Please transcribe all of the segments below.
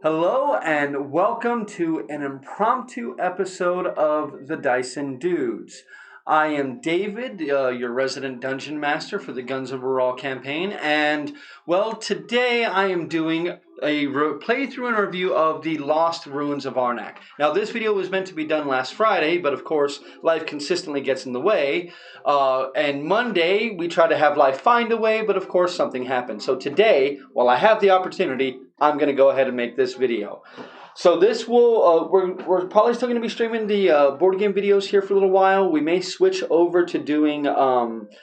Hello and welcome to an impromptu episode of the Dyson Dudes. I am David, your resident dungeon master for the Guns of Raw campaign, and well, today I am doing a playthrough and review of the Lost Ruins of Arnak. Now, this video was meant to be done last Friday, but of course, life consistently gets in the way. And Monday, we try to have life find a way, but of course, something happened. So today, while I have the opportunity, I'm going to go ahead and make this video. So this will, we're probably still going to be streaming the board game videos here for a little while. We may switch over to doing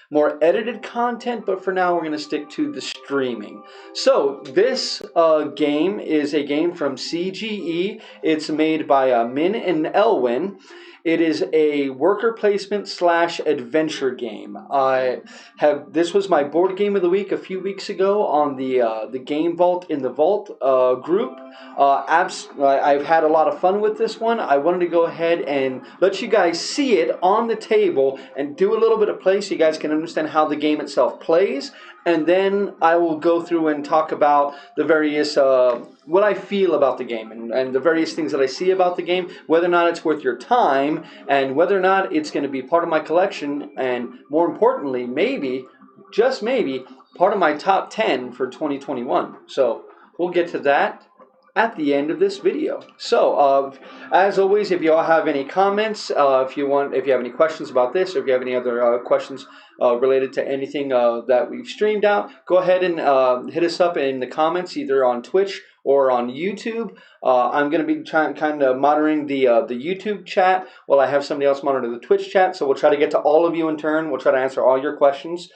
more edited content, but for now we're going to stick to the streaming. So this game is a game from CGE. It's made by Min and Elwin. It is a worker placement / adventure game. This was my board game of the week a few weeks ago on the Game Vault in the Vault group. I've had a lot of fun with this one. I wanted to go ahead and let you guys see it on the table and do a little bit of play so you guys can understand how the game itself plays. And then I will go through and talk about the various, what I feel about the game and the various things that I see about the game, whether or not it's worth your time, and whether or not it's going to be part of my collection, and more importantly, maybe, just maybe, part of my top 10 for 2021. So we'll get to that at the end of this video. So, as always, if you all have any comments, if you have any questions about this, or if you have any other questions related to anything that we've streamed out, go ahead and hit us up in the comments, either on Twitch or on YouTube. I'm going to be kind of monitoring the YouTube chat while I have somebody else monitor the Twitch chat. So we'll try to get to all of you in turn. We'll try to answer all your questions.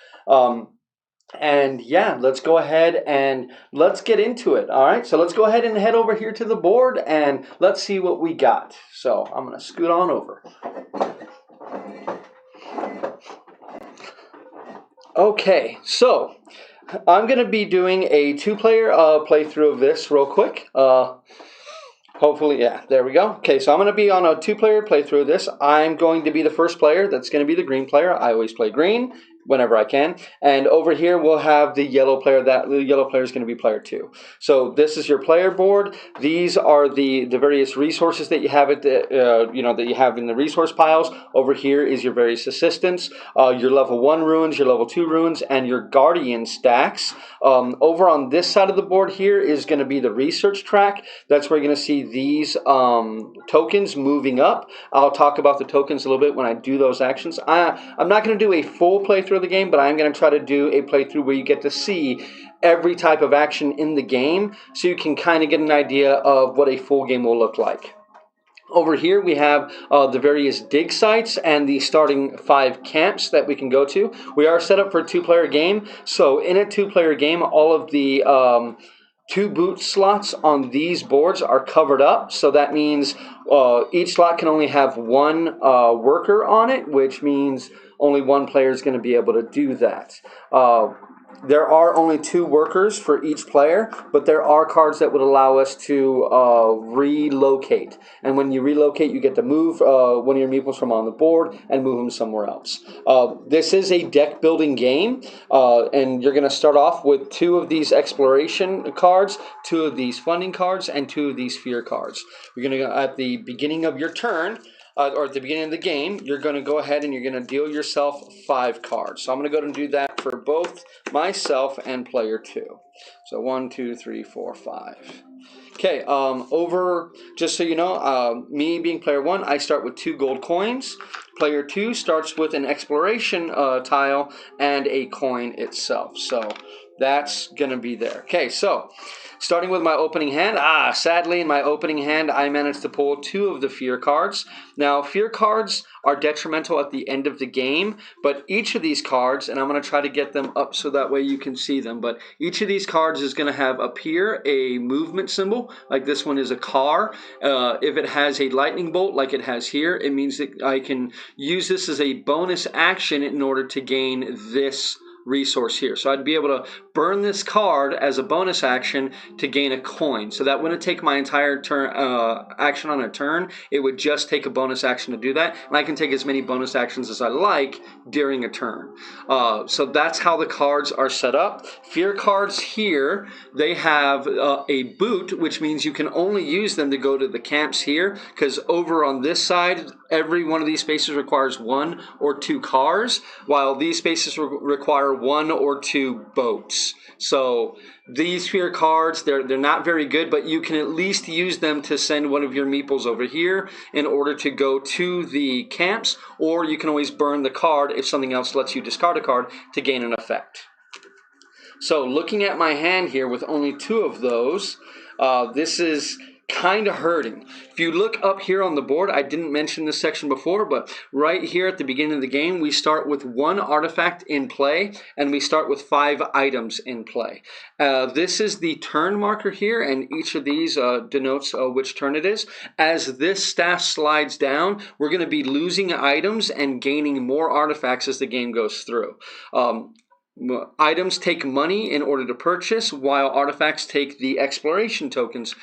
And yeah, let's go ahead and let's get into it. All right, so let's go ahead and head over here to the board and let's see what we got. So I'm going to scoot on over. Okay, so I'm going to be doing a two-player playthrough of this real quick. Hopefully, yeah, there we go. Okay, so I'm going to be on a two-player playthrough of this. I'm going to be the first player. That's going to be the green player. I always play green whenever I can. And over here, we'll have the yellow player. The yellow player is going to be player 2. So this is your player board. These are the various resources that you have at the, that you have in the resource piles. Over here is your various assistants, your level 1 ruins, your level 2 ruins, and your guardian stacks. Over on this side of the board here is going to be the research track. That's where you're going to see these tokens moving up. I'll talk about the tokens a little bit when I do those actions. I'm not going to do a full playthrough of the game, but I'm going to try to do a playthrough where you get to see every type of action in the game so you can kind of get an idea of what a full game will look like. Over here we have the various dig sites and the starting 5 camps that we can go to. We are set up for a 2-player game, so in a 2-player game all of the 2 boot slots on these boards are covered up, so that means each slot can only have 1 worker on it, which means only 1 player is going to be able to do that. There are only 2 workers for each player, but there are cards that would allow us to relocate. And when you relocate, you get to move one of your meeples from on the board and move them somewhere else. This is a deck building game, and you're going to start off with 2 of these exploration cards, 2 of these funding cards, and 2 of these fear cards. You're going to go at the beginning of your turn, or at the beginning of the game, you're going to go ahead and you're going to deal yourself 5 cards. So I'm going to go ahead and do that for both myself and player 2. So 1, 2, 3, 4, 5. Okay, just so you know, me being player 1, I start with 2 gold coins. Player 2 starts with an exploration tile and a coin itself. So that's going to be there. Okay, so starting with my opening hand, sadly in my opening hand I managed to pull 2 of the fear cards. Now fear cards are detrimental at the end of the game, but each of these cards, and I'm going to try to get them up so that way you can see them, but each of these cards is going to have up here a movement symbol, like this one is a car. If it has a lightning bolt like it has here, it means that I can use this as a bonus action in order to gain this resource here. So I'd be able to burn this card as a bonus action to gain a coin. So that wouldn't take my entire turn action on a turn. It would just take a bonus action to do that. And I can take as many bonus actions as I like during a turn. So that's how the cards are set up. Fear cards here, they have a boot, which means you can only use them to go to the camps here, because over on this side, every one of these spaces requires 1 or 2 cars, while these spaces require 1 or 2 boats. So these fear cards, they're not very good, but you can at least use them to send one of your meeples over here in order to go to the camps, or you can always burn the card if something else lets you discard a card to gain an effect. So looking at my hand here with only 2 of those, this is kind of hurting. If you look up here on the board, I didn't mention this section before, but right here at the beginning of the game, we start with 1 artifact in play, and we start with 5 items in play. This is the turn marker here, and each of these denotes which turn it is. As this staff slides down, we're going to be losing items and gaining more artifacts as the game goes through. Items take money in order to purchase, while artifacts take the exploration tokens.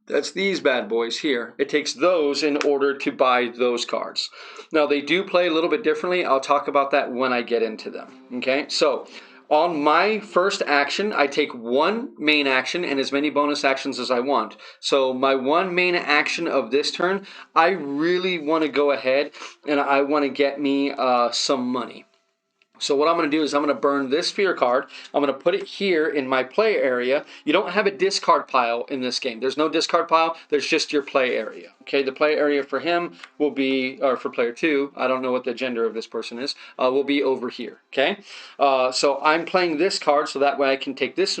That's these bad boys here. It takes those in order to buy those cards. Now, they do play a little bit differently. I'll talk about that when I get into them. Okay, so on my first action, I take 1 main action and as many bonus actions as I want. So my 1 main action of this turn, I really want to go ahead and I want to get me some money. So what I'm going to do is I'm going to burn this fear card. I'm going to put it here in my play area. You don't have a discard pile in this game. There's no discard pile. There's just your play area. Okay, the play area for him will be, or for player 2, I don't know what the gender of this person is, will be over here. Okay, so I'm playing this card so that way I can take this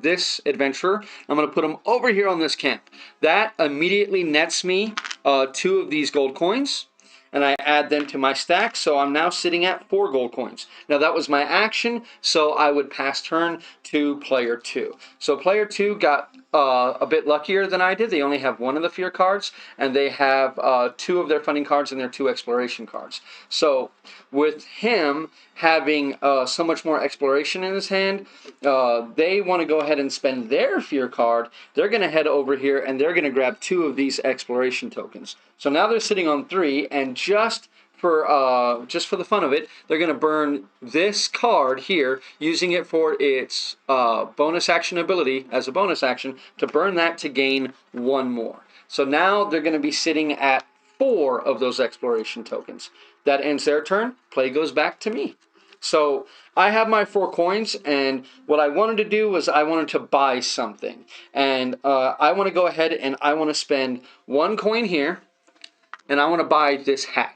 this adventurer. I'm going to put him over here on this camp. That immediately nets me 2 of these gold coins, and I add them to my stack, so I'm now sitting at 4 gold coins. Now that was my action, so I would pass turn to player 2. So player 2 got a bit luckier than I did. They only have 1 of the fear cards, and they have 2 of their funding cards and their 2 exploration cards. So with him having so much more exploration in his hand, they want to go ahead and spend their fear card. They're going to head over here, and they're going to grab 2 of these exploration tokens. So now they're sitting on 3, and just for the fun of it, they're going to burn this card here, using it for its bonus action ability as a bonus action to burn that to gain 1 more. So now they're going to be sitting at 4 of those exploration tokens. That ends their turn. Play goes back to me. So I have my 4 coins, and what I wanted to do was I wanted to buy something. And I want to go ahead and I want to spend 1 coin here, and I want to buy this hat.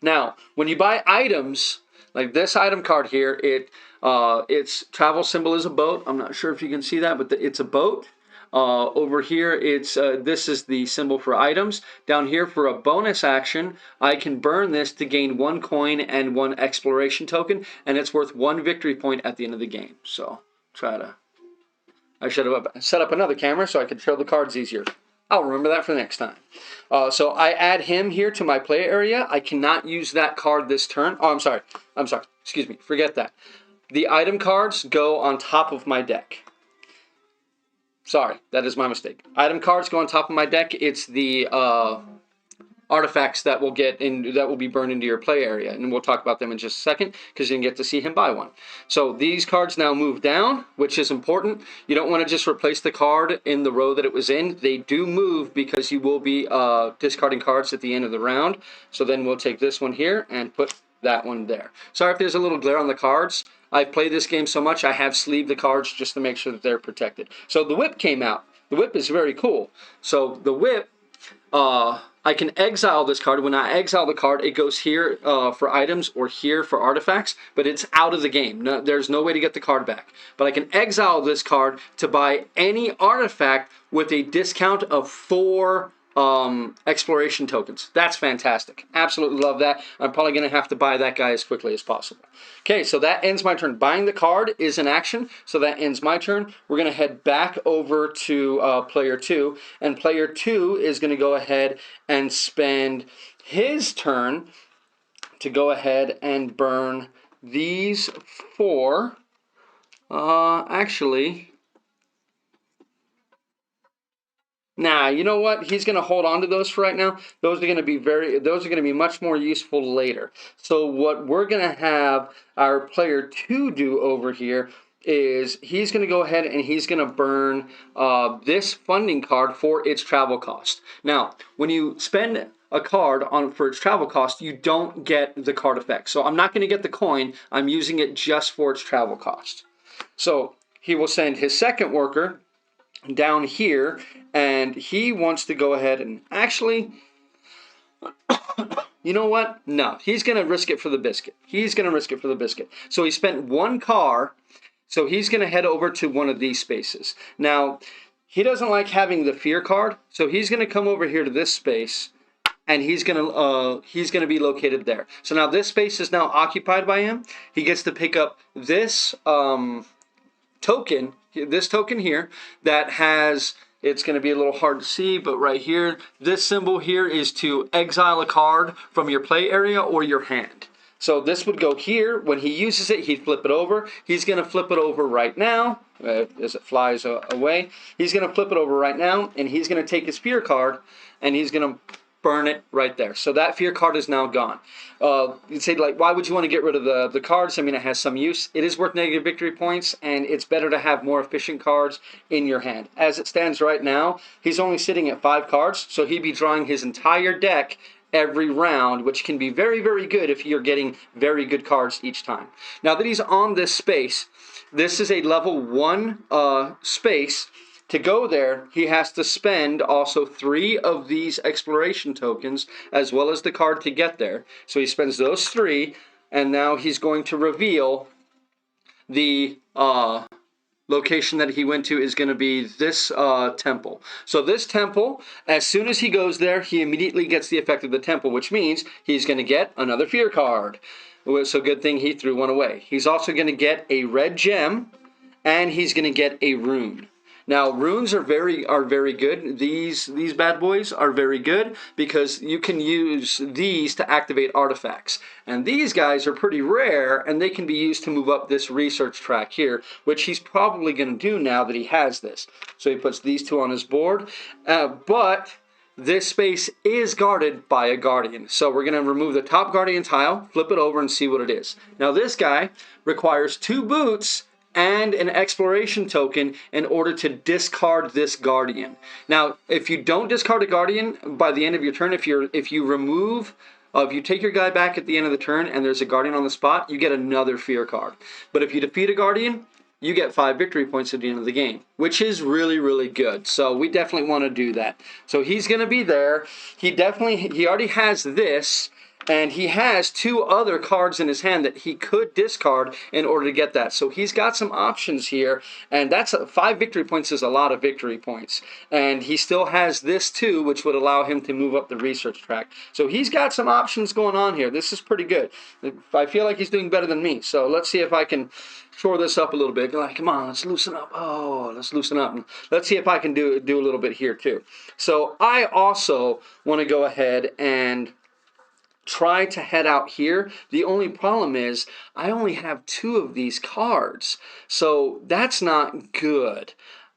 Now, when you buy items, like this item card here, its travel symbol is a boat. I'm not sure if you can see that, but it's a boat. Over here, it's this is the symbol for items. Down here, for a bonus action, I can burn this to gain 1 coin and 1 exploration token, and it's worth 1 victory point at the end of the game. So, I should have set up another camera so I could show the cards easier. I'll remember that for the next time. So I add him here to my play area. I cannot use that card this turn. Oh, I'm sorry. Excuse me. Forget that. The item cards go on top of my deck. Sorry, that is my mistake. Item cards go on top of my deck. It's the artifacts that will be burned into your play area, and we'll talk about them in just a second because you can get to see him buy one. So these cards now move down, which is important. You don't want to just replace the card in the row that it was in. They do move because you will be discarding cards at the end of the round. So then we'll take this one here and put that one there. Sorry if there's a little glare on the cards. I've played this game so much I have sleeved the cards just to make sure that they're protected. So the whip came out. The whip is very cool. So the whip, I can exile this card. When I exile the card, it goes here for items or here for artifacts, but it's out of the game. No, there's no way to get the card back. But I can exile this card to buy any artifact with a discount of 4 exploration tokens. That's fantastic. Absolutely love that. I'm probably going to have to buy that guy as quickly as possible. Okay, so that ends my turn. Buying the card is an action, so that ends my turn. We're going to head back over to player 2, and player 2 is going to go ahead and spend his turn to go ahead and burn these four. Actually, nah, you know what? He's going to hold on to those for right now. Those are going to be much more useful later. So what we're going to have our player 2 do over here is he's going to go ahead and he's going to burn this funding card for its travel cost. Now, when you spend a card for its travel cost, you don't get the card effect. So I'm not going to get the coin. I'm using it just for its travel cost. So he will send his second worker down here, and he wants to go ahead and actually, you know what? No, he's going to risk it for the biscuit. So he spent one car, so he's going to head over to one of these spaces. Now, he doesn't like having the fear card, so he's going to come over here to this space, and he's gonna be located there. So now this space is now occupied by him. He gets to pick up this token here that has, it's going to be a little hard to see, but right here, this symbol here is to exile a card from your play area or your hand. So this would go here. When he uses it, he'd flip it over. He's going to flip it over right now as it flies away. He's going to flip it over right now, and he's going to take his fear card, and he's going to burn it right there. So that fear card is now gone. You'd say, like, why would you want to get rid of the cards? I mean, it has some use. It is worth negative victory points, and it's better to have more efficient cards in your hand. As it stands right now, he's only sitting at 5 cards, so he'd be drawing his entire deck every round, which can be very, very good if you're getting very good cards each time. Now that he's on this space, this is a level 1 space. To go there, he has to spend also 3 of these exploration tokens, as well as the card to get there. So he spends those 3, and now he's going to reveal the location that he went to is going to be this temple. So this temple, as soon as he goes there, he immediately gets the effect of the temple, which means he's going to get another fear card. So good thing he threw one away. He's also going to get a red gem, and he's going to get a rune. Now, runes are very good. These bad boys are very good because you can use these to activate artifacts. And these guys are pretty rare, and they can be used to move up this research track here, which he's probably going to do now that he has this. So he puts these 2 on his board, but this space is guarded by a guardian. So we're going to remove the top guardian tile, flip it over, and see what it is. Now, this guy requires 2 boots and an exploration token in order to discard this guardian. Now, if you don't discard a guardian by the end of your turn, if you take your guy back at the end of the turn and there's a guardian on the spot, you get another fear card. But if you defeat a guardian, you get 5 victory points at the end of the game, which is really, really good. So we definitely want to do that. So he's going to be there. He already has this, and he has 2 other cards in his hand that he could discard in order to get that. So he's got some options here, and that's 5 victory points is a lot of victory points. And he still has this too, which would allow him to move up the research track. So he's got some options going on here. This is pretty good. I feel like he's doing better than me. So let's see if I can shore this up a little bit. Like, come on, let's loosen up. Oh, let's loosen up. And let's see if I can do a little bit here too. So I also want to go ahead and try to head out here. The only problem is I only have 2 of these cards, so that's not good.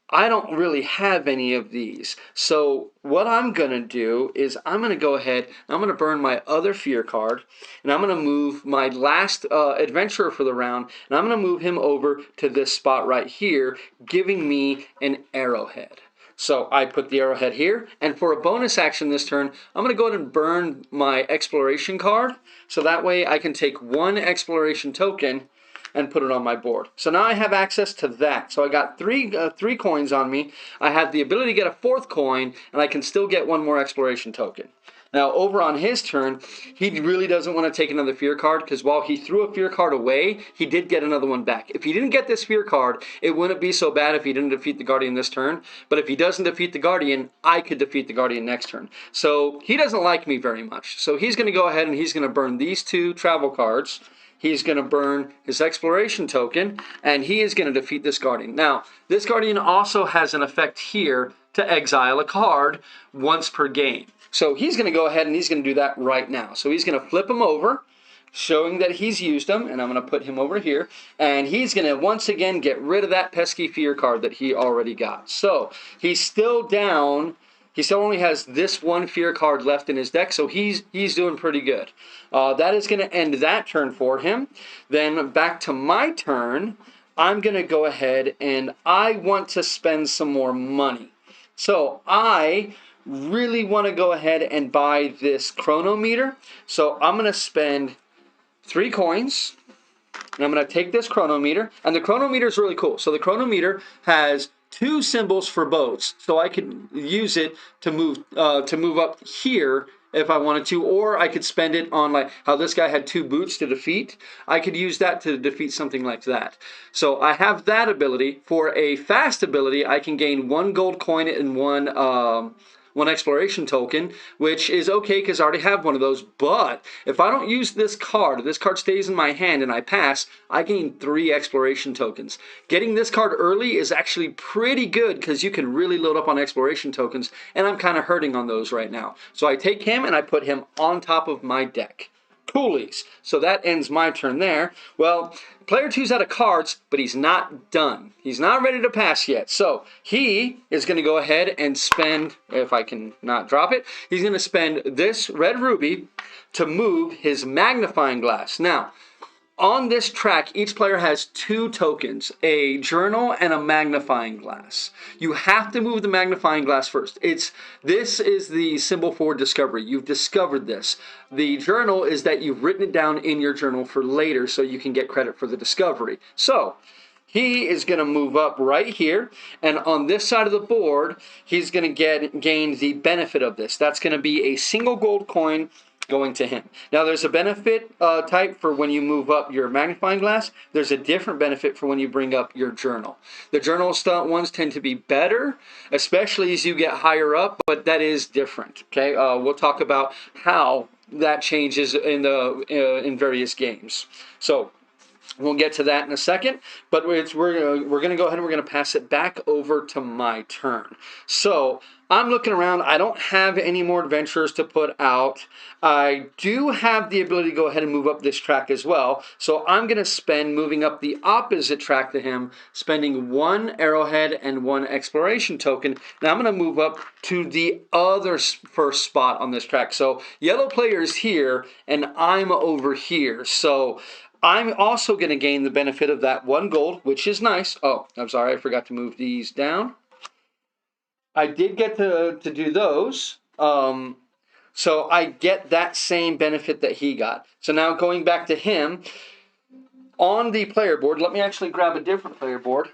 I don't really have any of these. So what I'm going to do is I'm going to go ahead, I'm going to burn my other fear card, and I'm going to move my last adventurer for the round, and I'm going to move him over to this spot right here, giving me an arrowhead. So I put the arrowhead here, and for a bonus action this turn, I'm going to go ahead and burn my exploration card, so that way I can take 1 exploration token and put it on my board. So now I have access to that. So I got three coins on me. I have the ability to get a 4th coin, and I can still get 1 more exploration token. Now, over on his turn, he really doesn't want to take another fear card, because while he threw a fear card away, he did get another one back. If he didn't get this fear card, it wouldn't be so bad if he didn't defeat the Guardian this turn. But if he doesn't defeat the Guardian, I could defeat the Guardian next turn. So he doesn't like me very much. So he's going to go ahead and he's going to burn these 2 travel cards. He's going to burn his exploration token, and he is going to defeat this Guardian. Now, this Guardian also has an effect here to exile a card once per game. So he's going to go ahead and he's going to do that right now. So he's going to flip him over, showing that he's used them, and I'm going to put him over here, and he's going to once again get rid of that pesky fear card that he already got. So he's still down. He still only has this one fear card left in his deck, so he's doing pretty good. That is going to end that turn for him. Then back to my turn, I'm going to go ahead and I want to spend some more money. So I really want to go ahead and buy this chronometer. So I'm going to spend 3 coins. And I'm going to take this chronometer, and the chronometer is really cool. So the chronometer has 2 symbols for boats, so I could use it to move up here if I wanted to, or I could spend it on like how this guy had 2 boots to defeat. I could use that to defeat something like that. So I have that ability. For a fast ability, I can gain 1 gold coin and 1 exploration token, which is okay because I already have one of those. But if I don't use this card stays in my hand and I pass, I gain 3 exploration tokens. Getting this card early is actually pretty good because you can really load up on exploration tokens, and I'm kind of hurting on those right now. So I take him and I put him on top of my deck. Coolies. So that ends my turn there. Well, player 2's out of cards, but he's not done. He's not ready to pass yet. So he is going to go ahead and spend, if I can not drop it, he's going to spend this red ruby to move his magnifying glass. Now, on this track, each player has 2 tokens, a journal and a magnifying glass. You have to move the magnifying glass first. This is the symbol for discovery. You've discovered this. The journal is that you've written it down in your journal for later so you can get credit for the discovery. So he is going to move up right here, and on this side of the board, he's going to gain the benefit of this. That's going to be a single gold coin going to him. Now, there's a benefit type for when you move up your magnifying glass. There's a different benefit for when you bring up your journal. The journal ones tend to be better, especially as you get higher up, but that is different. Okay, we'll talk about how that changes in various games. So we'll get to that in a second, but we're going to go ahead and we're going to pass it back over to my turn. So I'm looking around. I don't have any more adventurers to put out. I do have the ability to go ahead and move up this track as well. So I'm going to spend, moving up the opposite track to him, spending 1 arrowhead and 1 exploration token. Now I'm going to move up to the other first spot on this track. So yellow player is here, and I'm over here. So I'm also going to gain the benefit of that 1 gold, which is nice. Oh, I'm sorry, I forgot to move these down. I did get to do those, so I get that same benefit that he got. So now going back to him, on the player board, let me actually grab a different player board.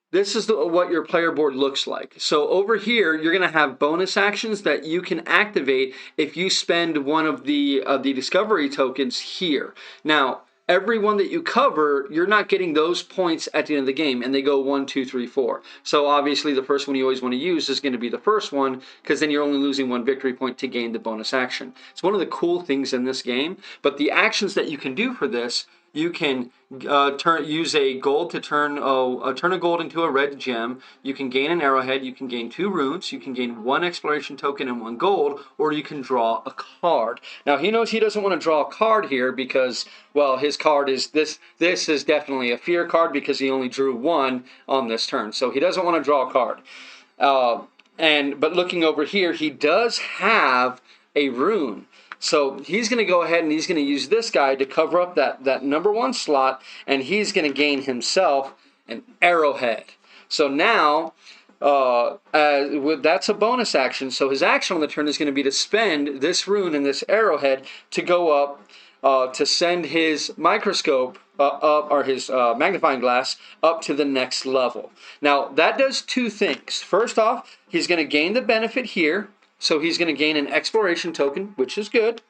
This is what your player board looks like. So over here, you're going to have bonus actions that you can activate if you spend one of the discovery tokens here. Now, every one that you cover, you're not getting those points at the end of the game, and they go 1, 2, 3, 4. So obviously the first one you always want to use is going to be the first one, because then you're only losing 1 victory point to gain the bonus action. It's one of the cool things in this game, but the actions that you can do for this, you can use a gold to turn a gold into a red gem. You can gain an arrowhead. You can gain 2 runes. You can gain 1 exploration token and 1 gold, or you can draw a card. Now he knows he doesn't want to draw a card here because, well, his card is this. This is definitely a fear card because he only drew 1 on this turn, so he doesn't want to draw a card. But looking over here, he does have a rune. So he's going to go ahead and he's going to use this guy to cover up that number 1 slot, and he's going to gain himself an arrowhead. So now that's a bonus action. So his action on the turn is going to be to spend this rune and this arrowhead to go up to send his microscope up, or his magnifying glass up to the next level. Now that does 2 things. First off, he's going to gain the benefit here. So he's going to gain an exploration token, which is good.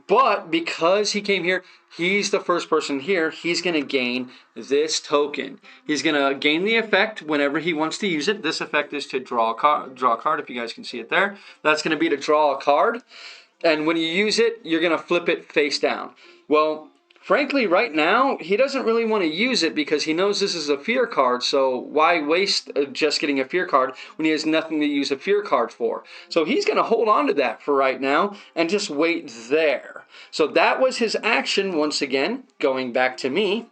But because he came here, he's the first person here, he's going to gain this token. He's going to gain the effect whenever he wants to use it. This effect is to draw a card, if you guys can see it there. That's going to be to draw a card. And when you use it, you're going to flip it face down. Well, frankly, right now, he doesn't really want to use it because he knows this is a fear card, so why waste just getting a fear card when he has nothing to use a fear card for? So he's going to hold on to that for right now and just wait there. So that was his action once again, going back to me.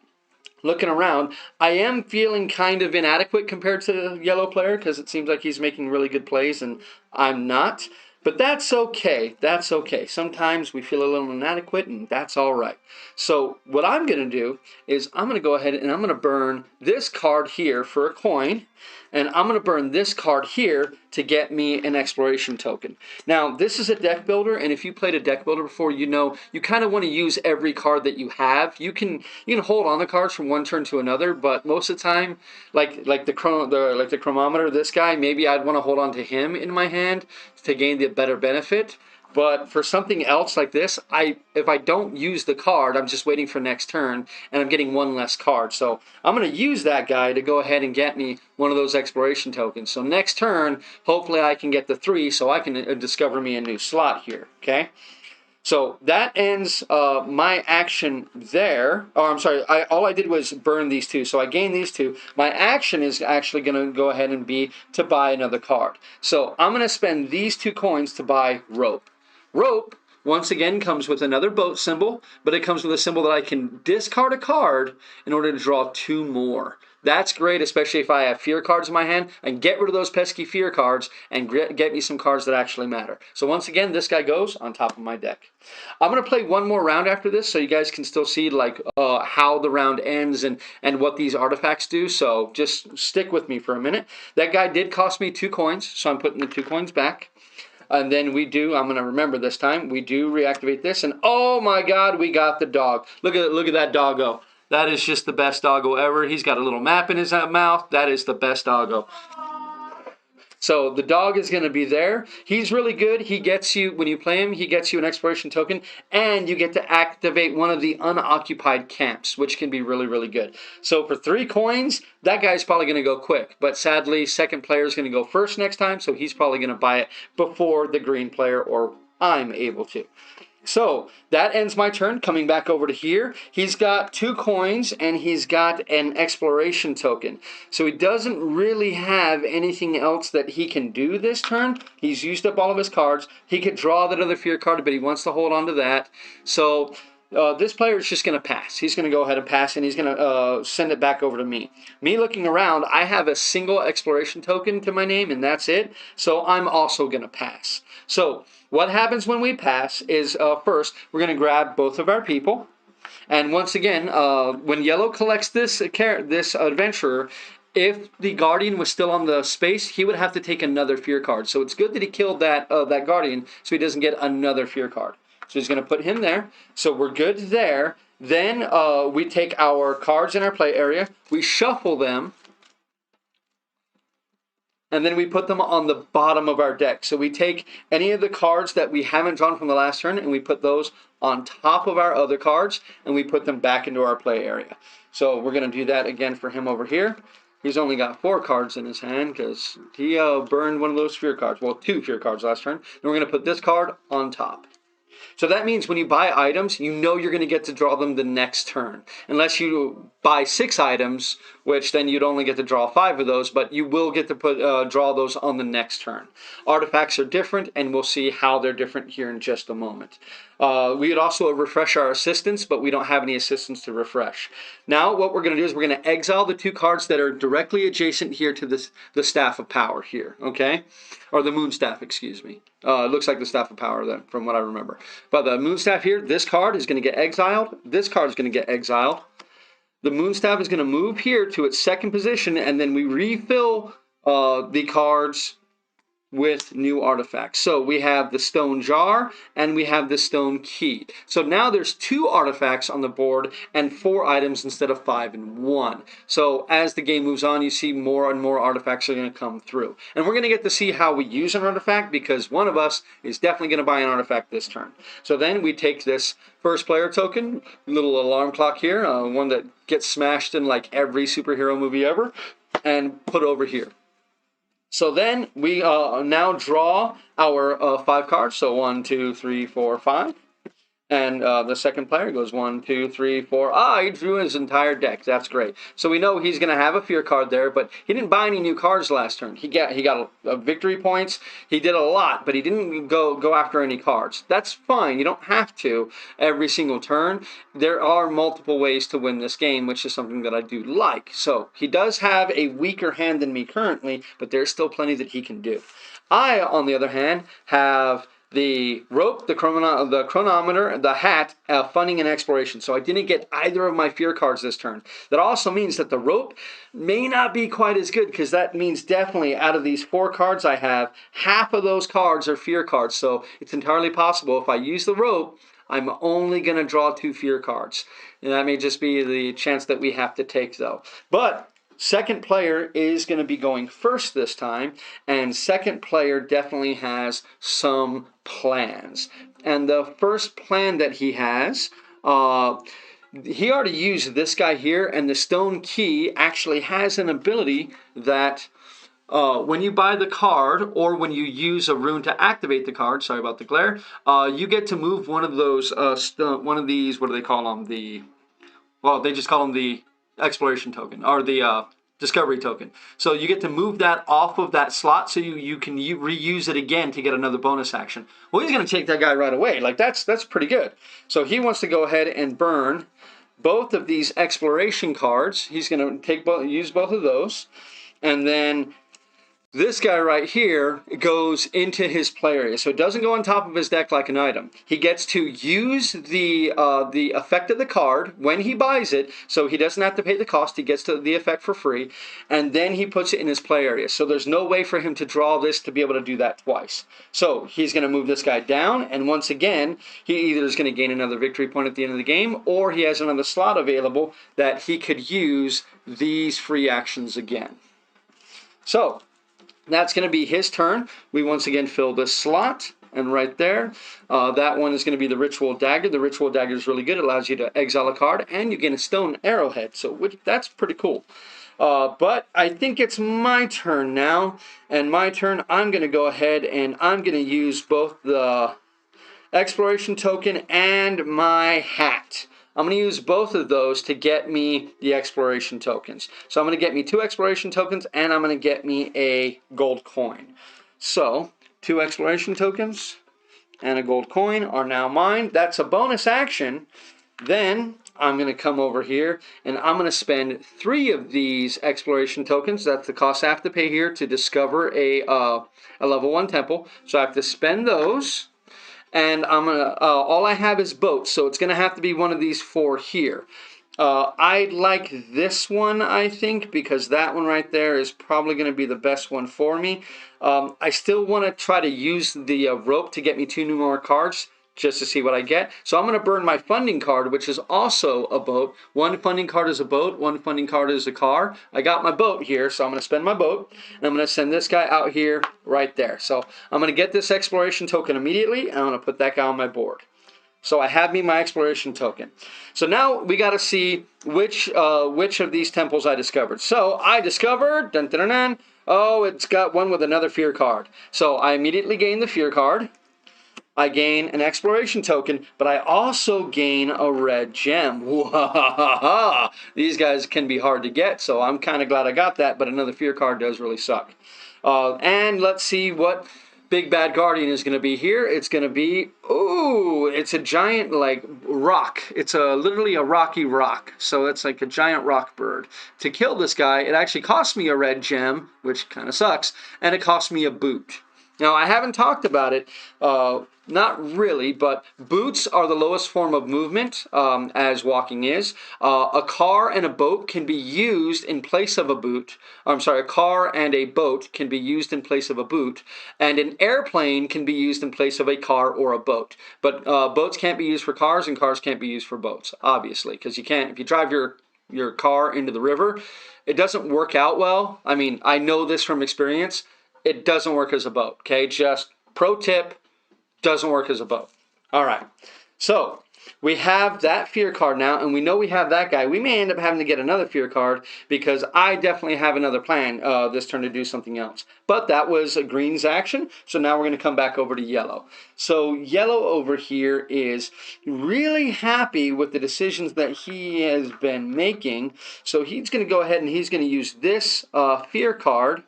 Looking around, I am feeling kind of inadequate compared to the yellow player because it seems like he's making really good plays and I'm not. But that's okay. That's okay. Sometimes we feel a little inadequate and that's all right. So what I'm going to do is I'm going to go ahead and I'm going to burn this card here for a coin. And I'm going to burn this card here to get me an exploration token. Now, this is a deck builder, and if you played a deck builder before, you know you kind of want to use every card that you have. You can hold on the cards from one turn to another, but most of the time, like the chronometer, this guy, maybe I'd want to hold on to him in my hand to gain the better benefit. But for something else like this, if I don't use the card, I'm just waiting for next turn, and I'm getting one less card. So I'm going to use that guy to go ahead and get me one of those exploration tokens. So next turn, hopefully I can get the 3 so I can discover me a new slot here, okay? So that ends my action there. Oh, I'm sorry. All I did was burn these 2. So I gained these 2. My action is actually going to go ahead and be to buy another card. So I'm going to spend these 2 coins to buy rope. Rope, once again, comes with another boat symbol, but it comes with a symbol that I can discard a card in order to draw 2 more. That's great, especially if I have fear cards in my hand. I can get rid of those pesky fear cards and get me some cards that actually matter. So once again, this guy goes on top of my deck. I'm going to play one more round after this so you guys can still see how the round ends and what these artifacts do. So just stick with me for a minute. That guy did cost me 2 coins, so I'm putting the 2 coins back. And then I'm going to remember this time, we do reactivate this. And oh my God, we got the dog. Look at that doggo. That is just the best doggo ever. He's got a little map in his mouth. That is the best doggo. So the dog is going to be there. He's really good. He gets you, when you play him, he gets you an exploration token, and you get to activate one of the unoccupied camps, which can be really, really good. So for 3 coins, that guy's probably going to go quick. But sadly, second player is going to go first next time, so he's probably going to buy it before the green player or I'm able to. So that ends my turn. Coming back over to here, he's got 2 coins and he's got an exploration token. So he doesn't really have anything else that he can do this turn. He's used up all of his cards. He could draw that other fear card, but he wants to hold on to that. So this player is just going to pass. He's going to go ahead and pass, and he's going to send it back over to me. Me looking around, I have a single exploration token to my name, and that's it. So I'm also going to pass. So what happens when we pass is first, we're going to grab both of our people. And once again, when yellow collects this adventurer, if the guardian was still on the space, he would have to take another fear card. So it's good that he killed that guardian so he doesn't get another fear card. So he's going to put him there. So we're good there. Then we take our cards in our play area. We shuffle them. And then we put them on the bottom of our deck. So we take any of the cards that we haven't drawn from the last turn, and we put those on top of our other cards, and we put them back into our play area. So we're going to do that again for him over here. He's only got 4 cards in his hand because he burned one of those fear cards. Well, 2 fear cards last turn. And we're going to put this card on top. So that means when you buy items, you know you're going to get to draw them the next turn. Unless you buy 6 items, which then you'd only get to draw 5 of those, but you will get to draw those on the next turn. Artifacts are different, and we'll see how they're different here in just a moment. We could also refresh our assistants, but we don't have any assistants to refresh. Now what we're going to do is we're going to exile the 2 cards that are directly adjacent here to the Staff of Power here, okay? Or the Moon Staff, excuse me. It looks like the Staff of Power then, from what I remember. But the Moon Staff here, this card is going to get exiled. This card is going to get exiled. The Moon Staff is going to move here to its 2nd position, and then we refill the cards with new artifacts. So we have the stone jar and we have the stone key. So now there's 2 artifacts on the board and 4 items instead of 5 and 1. So as the game moves on, you see more and more artifacts are going to come through. And we're going to get to see how we use an artifact because one of us is definitely going to buy an artifact this turn. So then we take this first player token, little alarm clock here, one that gets smashed in like every superhero movie ever, and put over here. So then we now draw our 5 cards. So 1, 2, 3, 4, 5. And the second player goes 1, 2, 3, 4. Ah, he drew his entire deck. That's great. So we know he's going to have a fear card there, but he didn't buy any new cards last turn. He got victory points. He did a lot, but he didn't go after any cards. That's fine. You don't have to every single turn. There are multiple ways to win this game, which is something that I do like. So he does have a weaker hand than me currently, but there's still plenty that he can do. I, on the other hand, have the rope, the chronometer, the hat, funding, and exploration. So I didn't get either of my fear cards this turn. That also means that the rope may not be quite as good, because that means definitely out of these 4 cards I have, half of those cards are fear cards. So it's entirely possible if I use the rope, I'm only going to draw 2 fear cards. And that may just be the chance that we have to take, though. But second player is going to be going first this time, and second player definitely has some plans. And the first plan that he has, he already used this guy here, and the stone key actually has an ability that when you buy the card or when you use a rune to activate the card, sorry about the glare, you get to move one of those, one of these, what do they call them? Well, they just call them the exploration token, or the discovery token. So you get to move that off of that slot, so you can reuse it again to get another bonus action. Well, he's going to take that guy right away. Like, that's pretty good. So he wants to go ahead and burn both of these exploration cards. He's going to use both of those, and then this guy right here goes into his play area, so it doesn't go on top of his deck like an item. He gets to use the effect of the card when he buys it, so he doesn't have to pay the cost. He gets the effect for free, and then he puts it in his play area. So there's no way for him to draw this to be able to do that twice. So he's going to move this guy down, and once again, he either is going to gain another victory point at the end of the game, or he has another slot available that he could use these free actions again. So that's going to be his turn. We once again fill this slot, and right there, that one is going to be the Ritual Dagger. The Ritual Dagger is really good. It allows you to exile a card, and you get a stone arrowhead, so that's pretty cool. But I think it's my turn now, and my turn, I'm going to go ahead and I'm going to use both the exploration token and my hat. I'm going to use both of those to get me the exploration tokens. So I'm going to get me 2 exploration tokens, and I'm going to get me a gold coin. So 2 exploration tokens and a gold coin are now mine. That's a bonus action. Then I'm going to come over here, and I'm going to spend 3 of these exploration tokens. That's the cost I have to pay here to discover a level 1 temple. So I have to spend those. And I'm gonna. All I have is boats, so it's gonna have to be one of these 4 here. I like this one, I think, because that one right there is probably gonna be the best one for me. I still want to try to use the rope to get me 2 new more cards, just to see what I get. So I'm going to burn my funding card, which is also a boat. 1 funding card is a boat, 1 funding card is a car. I got my boat here, so I'm going to spend my boat, and I'm going to send this guy out here right there. So I'm going to get this exploration token immediately, and I'm going to put that guy on my board. So I have me my exploration token. So now we got to see which of these temples I discovered. So I discovered, dun, dun, dun, dun, oh, it's got one with another fear card. So I immediately gain the fear card. I gain an exploration token, but I also gain a red gem. These guys can be hard to get, so I'm kind of glad I got that, but another fear card does really suck. And let's see what Big Bad Guardian is going to be here. It's going to be, ooh, it's a giant, like, rock. It's literally a rocky rock, so it's like a giant rock bird. To kill this guy, it actually cost me a red gem, which kind of sucks, and it cost me a boot. Now, I haven't talked about it, not really, but boots are the lowest form of movement, as walking is. A car and a boat can be used in place of a boot. I'm sorry, a car and a boat can be used in place of a boot, and an airplane can be used in place of a car or a boat. But boats can't be used for cars, and cars can't be used for boats, obviously, because you can't, if you drive your car into the river, it doesn't work out well. I mean, I know this from experience. It doesn't work as a boat, okay? Just pro tip, doesn't work as a boat. All right, so we have that fear card now, and we know we have that guy. We may end up having to get another fear card because I definitely have another plan this turn to do something else. But that was a green's action, so now we're going to come back over to yellow. So yellow over here is really happy with the decisions that he has been making. So he's going to go ahead and he's going to use this fear card,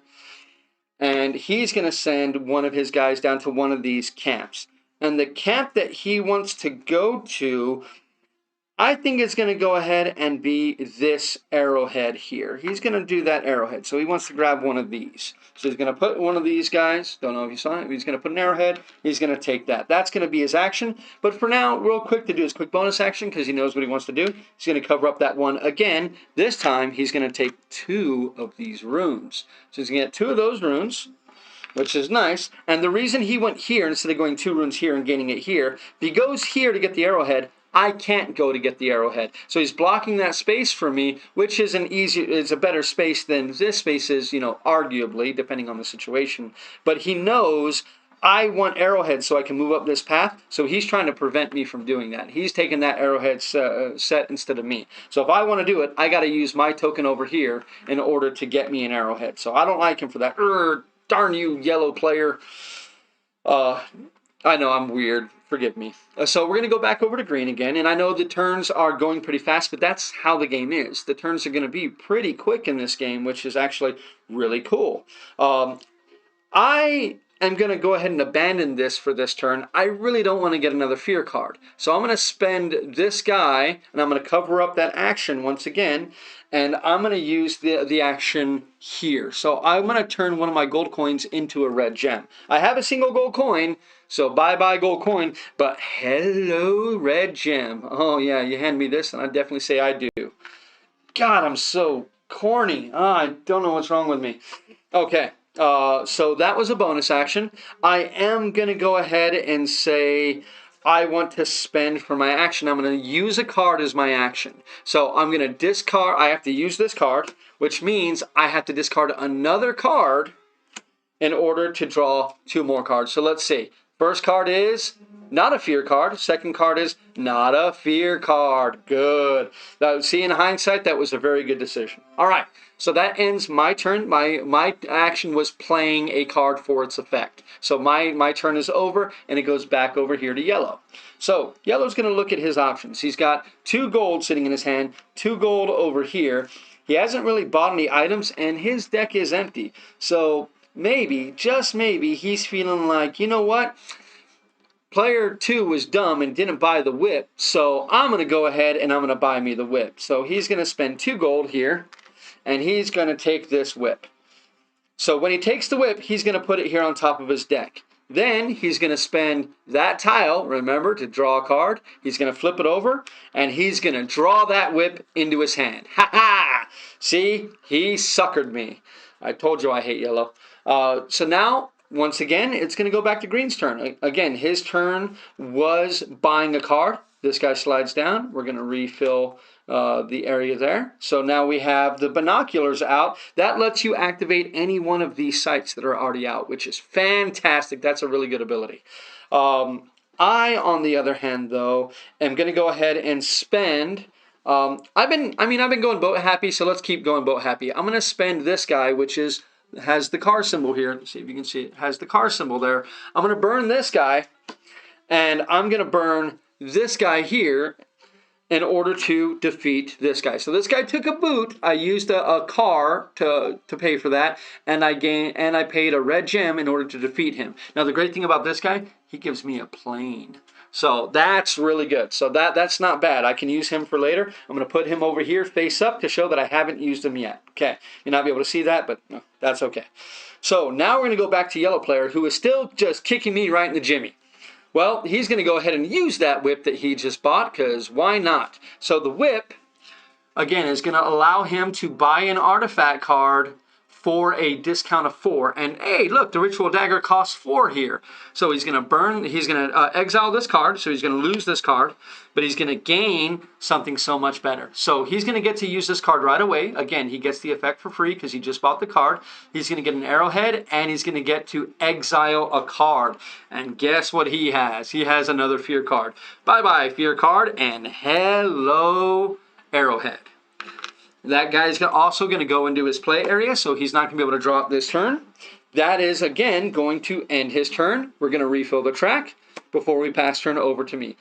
and he's going to send one of his guys down to one of these camps. And the camp that he wants to go to, I think it's going to go ahead and be this arrowhead here. He's going to do that arrowhead. So he wants to grab one of these. So he's going to put one of these guys. Don't know if you saw it. He's going to put an arrowhead. He's going to take that. That's going to be his action. But for now, real quick to do his quick bonus action because he knows what he wants to do. He's going to cover up that one again. This time, he's going to take 2 of these runes. So he's going to get 2 of those runes, which is nice. And the reason he went here instead of going 2 runes here and gaining it here, if he goes here to get the arrowhead, I can't go to get the arrowhead. So he's blocking that space for me, which is a better space than this space is, you know, arguably, depending on the situation. But he knows I want arrowhead so I can move up this path, so he's trying to prevent me from doing that. He's taking that arrowhead set instead of me. So if I want to do it, I got to use my token over here in order to get me an arrowhead. So I don't like him for that. Darn you, yellow player. I know I'm weird. Forgive me. So we're going to go back over to green again. And I know the turns are going pretty fast, but that's how the game is. The turns are going to be pretty quick in this game, which is actually really cool. I am going to go ahead and abandon this for this turn. I really don't want to get another fear card. So I'm going to spend this guy, and I'm going to cover up that action once again. And I'm going to use the action here. So I'm going to turn one of my gold coins into a red gem. I have a single gold coin, so bye-bye gold coin. But hello, red gem. Oh, yeah, you hand me this, and I definitely say I do. God, I'm so corny. I don't know what's wrong with me. Okay, so that was a bonus action. I am going to go ahead and say I want to spend for my action. I'm going to use a card as my action. So I'm going to discard. I have to use this card, which means I have to discard another card in order to draw 2 more cards. So let's see. First card is not a fear card. Second card is not a fear card. Good. Now, see, in hindsight, that was a very good decision. All right. So that ends my turn. My action was playing a card for its effect. So my turn is over, and it goes back over here to yellow. So yellow's going to look at his options. He's got 2 gold sitting in his hand, 2 gold over here. He hasn't really bought any items, and his deck is empty. So maybe, just maybe, he's feeling like, you know what? Player 2 was dumb and didn't buy the whip, so I'm going to go ahead and I'm going to buy me the whip. So he's going to spend 2 gold here, and he's going to take this whip. So when he takes the whip, he's going to put it here on top of his deck. Then he's going to spend that tile, remember, to draw a card. He's going to flip it over, and he's going to draw that whip into his hand. Ha ha! See, he suckered me. I told you I hate yellow. So now, once again, it's going to go back to green's turn. Again, his turn was buying a card. This guy slides down. We're going to refill the area there. So now we have the binoculars out. That lets you activate any one of these sights that are already out, which is fantastic. That's a really good ability. I, on the other hand, though, am going to go ahead and spend. I've been going boat happy, so let's keep going boat happy. I'm going to spend this guy, which has the car symbol here. Let's see if you can see it. Has the car symbol there. I'm going to burn this guy, and I'm going to burn this guy here in order to defeat this guy. So this guy took a boot. I used a car to pay for that, and I paid a red gem in order to defeat him. Now the great thing about this guy, he gives me a plane. So that's really good. So that's not bad. I can use him for later. I'm going to put him over here face up to show that I haven't used him yet. Okay, you'll not be able to see that, but no, that's okay. So now we're going to go back to yellow player, who is still just kicking me right in the jimmy. Well, he's going to go ahead and use that whip that he just bought, because why not? So the whip, again, is going to allow him to buy an artifact card for a discount of 4. And hey, look, the Ritual Dagger costs 4 here. So he's going to exile this card, so he's going to lose this card, but he's going to gain something so much better. So he's going to get to use this card right away. Again, he gets the effect for free because he just bought the card. He's going to get an arrowhead, and he's going to get to exile a card. And guess what he has? He has another fear card. Bye-bye, fear card, and hello, arrowhead. That guy's also going to go into his play area, so he's not going to be able to draw it this turn. That is, again, going to end his turn. We're going to refill the track before we pass turn over to me.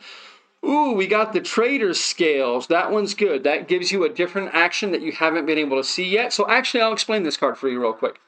Ooh, we got the Trader's Scales. That one's good. That gives you a different action that you haven't been able to see yet. So actually, I'll explain this card for you real quick.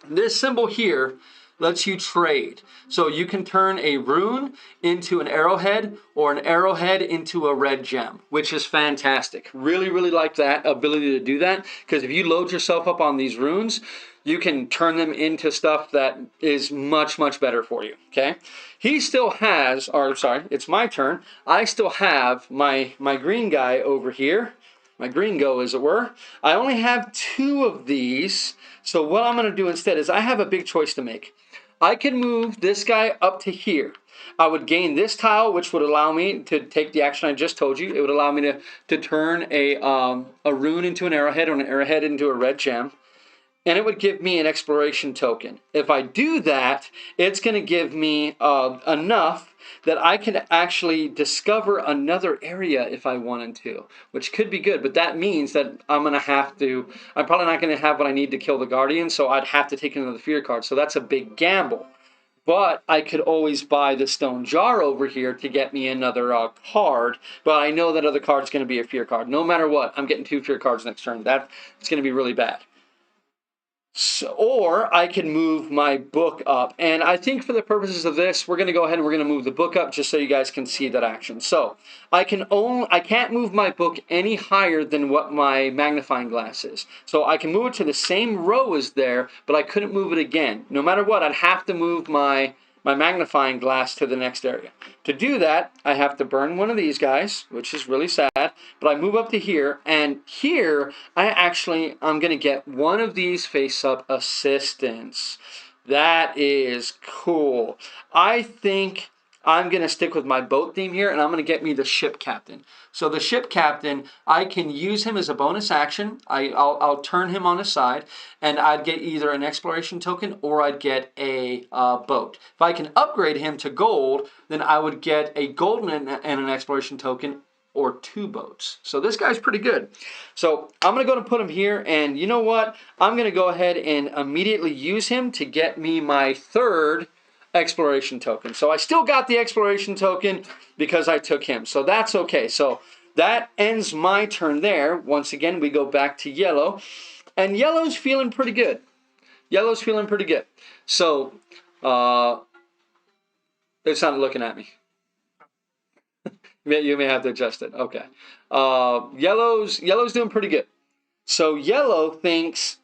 This symbol here lets you trade. So you can turn a rune into an arrowhead or an arrowhead into a red gem, which is fantastic. Really, really like that ability to do that, because if you load yourself up on these runes, you can turn them into stuff that is much, much better for you, okay? He still has, or sorry, it's my turn. I still have my green guy over here, my green go, as it were. I only have 2 of these, so what I'm going to do instead is I have a big choice to make. I can move this guy up to here. I would gain this tile, which would allow me to take the action I just told you. It would allow me to turn a rune into an arrowhead or an arrowhead into a red gem. And it would give me an exploration token. If I do that, it's going to give me enough that I can actually discover another area if I wanted to, which could be good. But that means that I'm probably not going to have what I need to kill the Guardian, so I'd have to take another fear card. So that's a big gamble. But I could always buy the Stone Jar over here to get me another card. But I know that other card is going to be a fear card. No matter what, I'm getting 2 fear cards next turn. It's going to be really bad. So, or I can move my book up. And I think for the purposes of this, we're going to go ahead and we're going to move the book up just so you guys can see that action. So I can't move my book any higher than what my magnifying glass is. So I can move it to the same row as there, but I couldn't move it again. No matter what, I'd have to move my magnifying glass to the next area. To do that, I have to burn one of these guys, which is really sad, but I move up to here, and here I'm going to get one of these face-up assistants. That is cool. I think I'm going to stick with my boat theme here, and I'm going to get me the ship captain. So the ship captain, I can use him as a bonus action. I'll turn him on his side, and I'd get either an exploration token or I'd get a boat. If I can upgrade him to gold, then I would get a golden and an exploration token or 2 boats. So this guy's pretty good. So I'm going to go and put him here, and you know what? I'm going to go ahead and immediately use him to get me my 3rd exploration token. So I still got the exploration token because I took him. So that's okay. So that ends my turn there. Once again, we go back to yellow. And yellow's feeling pretty good. Yellow's feeling pretty good. So it's not looking at me. You may have to adjust it. Okay. Yellow's doing pretty good. So yellow thinks,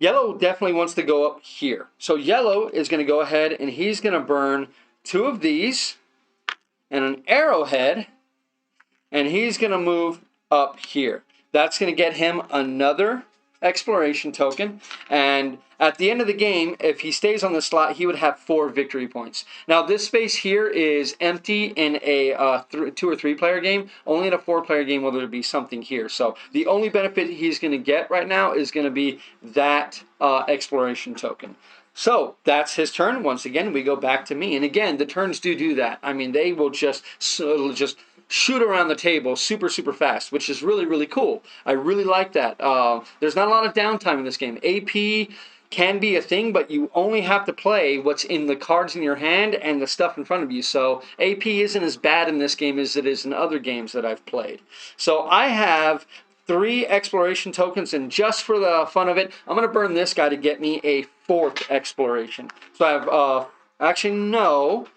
Yellow definitely wants to go up here. So yellow is going to go ahead and he's going to burn 2 of these and an arrowhead, and he's going to move up here. That's going to get him another exploration token, and at the end of the game, if he stays on the slot, he would have 4 victory points. Now this space here is empty in a 2 or 3 player game. Only in a 4 player game will there be something here. So the only benefit he's going to get right now is going to be that exploration token. So that's his turn. Once again, we go back to me, and again, the turns do that. I mean, they will just shoot around the table super fast, which is really, really cool. I really like that. There's not a lot of downtime in this game. AP can be a thing, but you only have to play what's in the cards in your hand and the stuff in front of you. So AP isn't as bad in this game as it is in other games that I've played. So I have 3 exploration tokens, and just for the fun of it, I'm going to burn this guy to get me a 4th exploration. So I have, actually, no.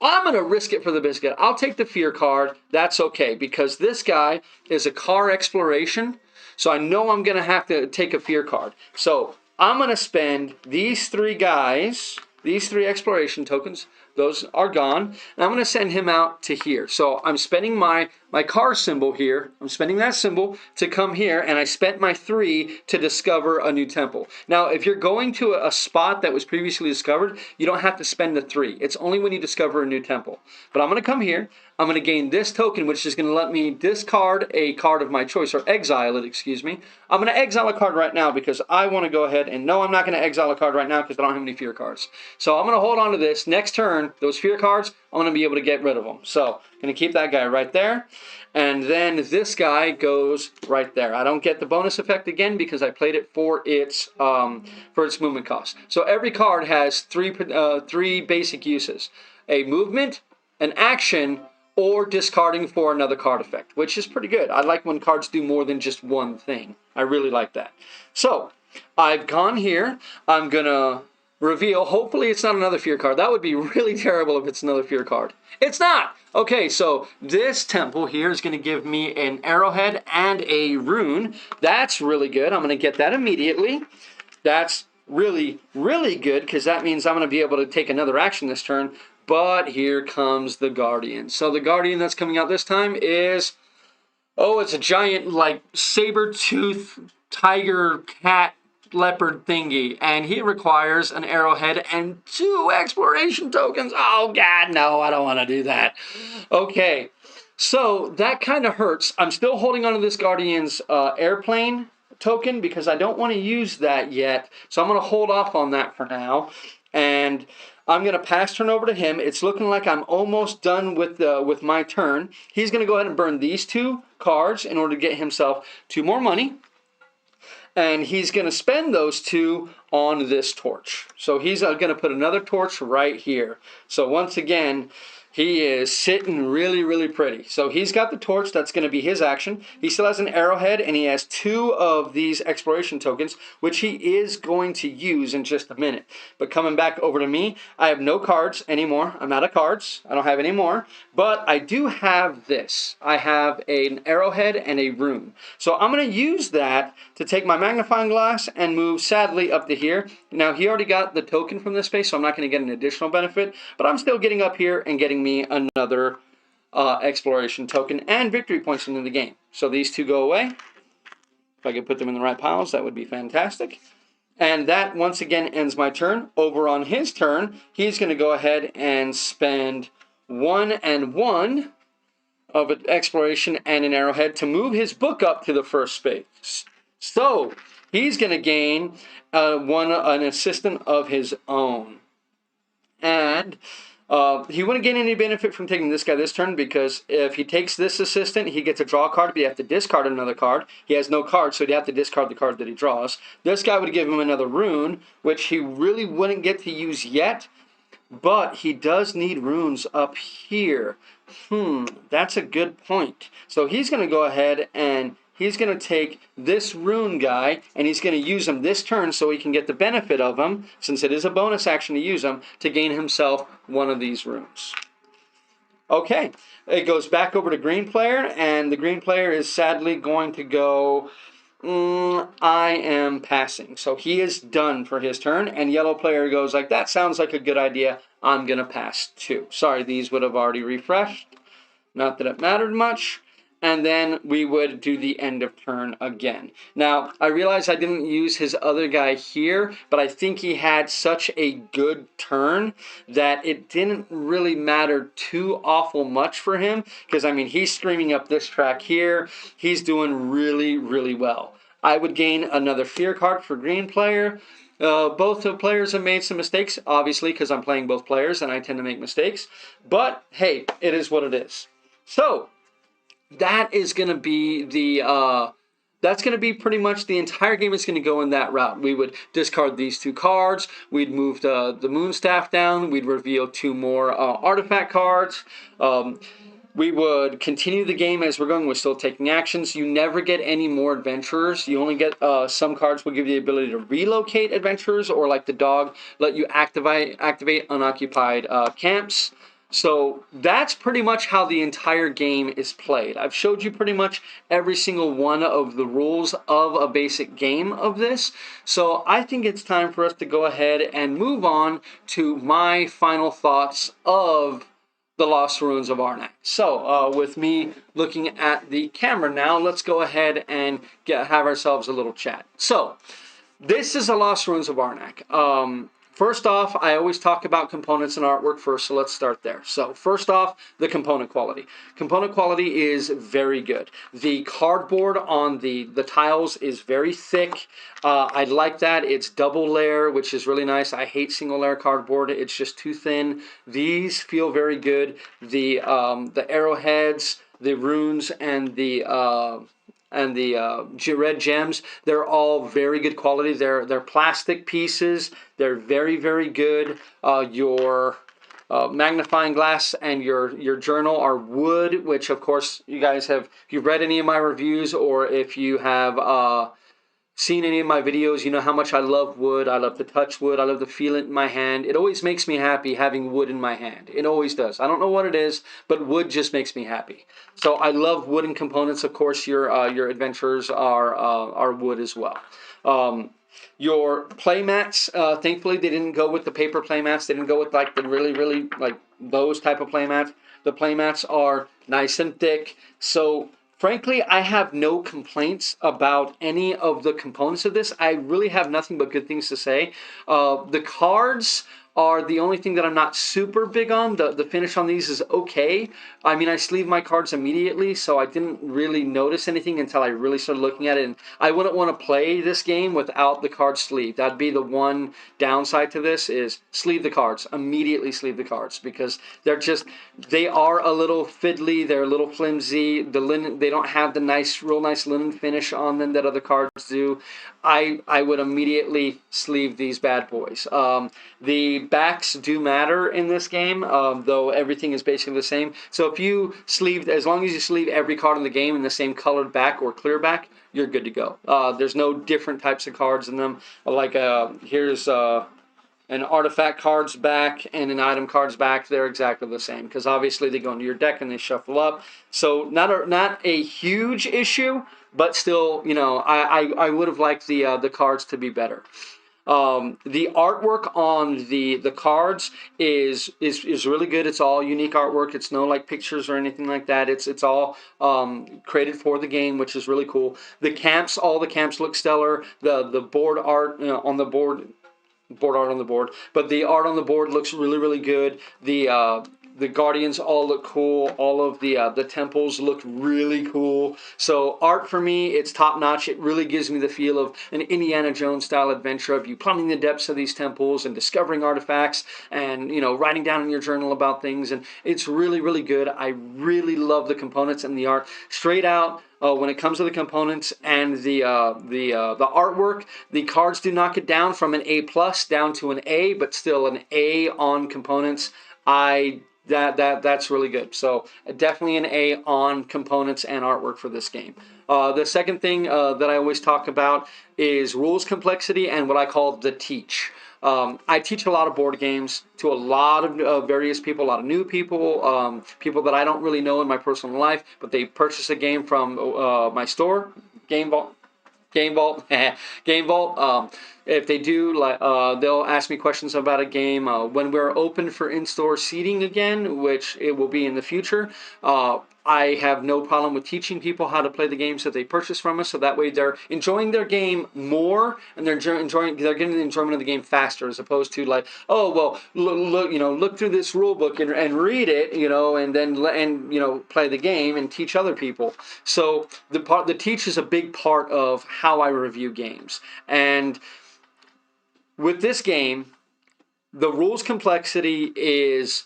I'm going to risk it for the biscuit. I'll take the fear card. That's okay, because this guy is a car exploration, so I know I'm going to have to take a fear card. So I'm going to spend these 3 guys, these 3 exploration tokens, those are gone. And I'm going to send him out to here. So I'm spending my car symbol here. I'm spending that symbol to come here, and I spent my 3 to discover a new temple. Now, if you're going to a spot that was previously discovered, you don't have to spend the 3. It's only when you discover a new temple. But I'm going to come here. I'm going to gain this token, which is going to let me discard a card of my choice, or exile it, excuse me. I'm going to exile a card right now because I want to go ahead and no, I'm not going to exile a card right now because I don't have any fear cards. So I'm going to hold on to this. Next turn, those fear cards, I'm going to be able to get rid of them. So I'm going to keep that guy right there. And then this guy goes right there. I don't get the bonus effect again because I played it for its movement cost. So every card has three basic uses: a movement, an action, or discarding for another card effect, which is pretty good. I like when cards do more than just one thing. I really like that. So I've gone here. I'm going to reveal. Hopefully it's not another fear card. That would be really terrible if it's another fear card. It's not! Okay, so this temple here is going to give me an arrowhead and a rune. That's really good. I'm going to get that immediately. That's really, really good because that means I'm going to be able to take another action this turn. But here comes the Guardian. So the Guardian that's coming out this time is, it's a giant, like, saber-tooth, tiger, cat, leopard thingy. And he requires an arrowhead and 2 exploration tokens. Oh, God, no, I don't want to do that. Okay, so that kind of hurts. I'm still holding on to this Guardian's airplane token because I don't want to use that yet. So I'm going to hold off on that for now. And I'm going to pass turn over to him. It's looking like I'm almost done with my turn. He's going to go ahead and burn these 2 cards in order to get himself 2 more money. And he's going to spend those 2 on this torch. So he's going to put another torch right here. So once again, he is sitting really, really pretty. So he's got the torch. That's going to be his action. He still has an arrowhead, and he has 2 of these exploration tokens, which he is going to use in just a minute. But coming back over to me, I have no cards anymore. I'm out of cards. I don't have any more. But I do have this. I have an arrowhead and a rune. So I'm going to use that to take my magnifying glass and move sadly up to here. Now, he already got the token from this space, so I'm not going to get an additional benefit. But I'm still getting up here and getting me another exploration token and victory points into the game. So these 2 go away. If I could put them in the right piles, that would be fantastic. And that once again ends my turn. Over on his turn, he's going to go ahead and spend 1 and 1 of an exploration and an arrowhead to move his book up to the first space. So he's going to gain an assistant of his own. And he wouldn't gain any benefit from taking this guy this turn because if he takes this assistant, he gets to draw a card, but he has to discard another card. He has no cards, so he'd have to discard the card that he draws. This guy would give him another rune, which he really wouldn't get to use yet, but he does need runes up here. That's a good point. So he's going to go ahead and he's going to take this rune guy, and he's going to use him this turn so he can get the benefit of him, since it is a bonus action to use him, to gain himself one of these runes. Okay, it goes back over to green player, and the green player is sadly going to go, I am passing. So he is done for his turn, and yellow player goes like, that sounds like a good idea, I'm going to pass too. Sorry, these would have already refreshed. Not that it mattered much. And then we would do the end of turn again. Now, I realize I didn't use his other guy here, but I think he had such a good turn that it didn't really matter too awful much for him. Because, I mean, he's streaming up this track here. He's doing really, really well. I would gain another fear card for green player. Both the players have made some mistakes, obviously, because I'm playing both players and I tend to make mistakes. But, hey, it is what it is. So that is going to be that's going to be pretty much the entire game is going to go in that route. We would discard these 2 cards. We'd move the Moonstaff down. We'd reveal 2 more artifact cards. We would continue the game as we're going. We're still taking actions. You never get any more adventurers. You only get some cards will give you the ability to relocate adventurers, or like the dog, let you activate unoccupied camps. So that's pretty much how the entire game is played. I've showed you pretty much every single one of the rules of a basic game of this. So I think it's time for us to go ahead and move on to my final thoughts of the Lost Ruins of Arnak. So with me looking at the camera now, let's go ahead and have ourselves a little chat. So this is the Lost Ruins of Arnak. First off, I always talk about components and artwork first, so let's start there. So first off, the component quality. Component quality is very good. The cardboard on the tiles is very thick. I like that. It's double layer, which is really nice. I hate single layer cardboard. It's just too thin. These feel very good. The arrowheads, the runes, and the red gems, they're all very good quality. They're plastic pieces. They're very, very good. Your magnifying glass and your journal are wood, which of course you guys have, if you've read any of my reviews or if you have seen any of my videos, you know how much I love wood. I love to touch wood. I love to feel it in my hand. It always makes me happy having wood in my hand. It always does. I don't know what it is, but wood just makes me happy. So I love wooden components. Of course, your adventures are wood as well. Your play mats, thankfully they didn't go with the paper play mats. They didn't go with like the really like those type of play mats. The play mats are nice and thick. So frankly, I have no complaints about any of the components of this. I really have nothing but good things to say. The cards are the only thing that I'm not super big on. The finish on these is okay. I mean, I sleeve my cards immediately, so I didn't really notice anything until I really started looking at it. And I wouldn't want to play this game without the card sleeve. That'd be the one downside to this, is sleeve the cards. Immediately sleeve the cards, because they are a little fiddly. They're a little flimsy. The linen, they don't have the real nice linen finish on them that other cards do. I would immediately sleeve these bad boys. The backs do matter in this game, though everything is basically the same. So if you sleeve, as long as you sleeve every card in the game in the same colored back or clear back, you're good to go. There's no different types of cards in them. Like here's an artifact card's back and an item card's back. They're exactly the same, because obviously they go into your deck and they shuffle up. So not a huge issue, but still, you know, I would have liked the cards to be better. The artwork on the cards is really good. It's all unique artwork. It's no like pictures or anything like that. It's all created for the game, which is really cool. All the camps look stellar. The board art on the board art on the board, but the art on the board looks really, really good. The guardians all look cool. All of the temples look really cool. So art for me, it's top notch. It really gives me the feel of an Indiana Jones style adventure of you plumbing the depths of these temples and discovering artifacts and, you know, writing down in your journal about things. And it's really, really good. I really love the components and the art. Straight out, when it comes to the components and the artwork, the cards do knock it down from an A+ down to an A, but still an A on components. That's really good. So definitely an A on components and artwork for this game. The second thing that I always talk about is rules complexity and what I call the teach. I teach a lot of board games to a lot of various people, a lot of new people, people that I don't really know in my personal life, but they purchase a game from my store, Game Vault. Game Vault. If they do, they'll ask me questions about a game. When we're open for in-store seating again, which it will be in the future, I have no problem with teaching people how to play the games that they purchase from us, so that way they're enjoying their game more and they're getting the enjoyment of the game faster, as opposed to like, oh well, look through this rule book and read it, and then play the game and teach other people. So the teach is a big part of how I review games. And with this game, the rules complexity is,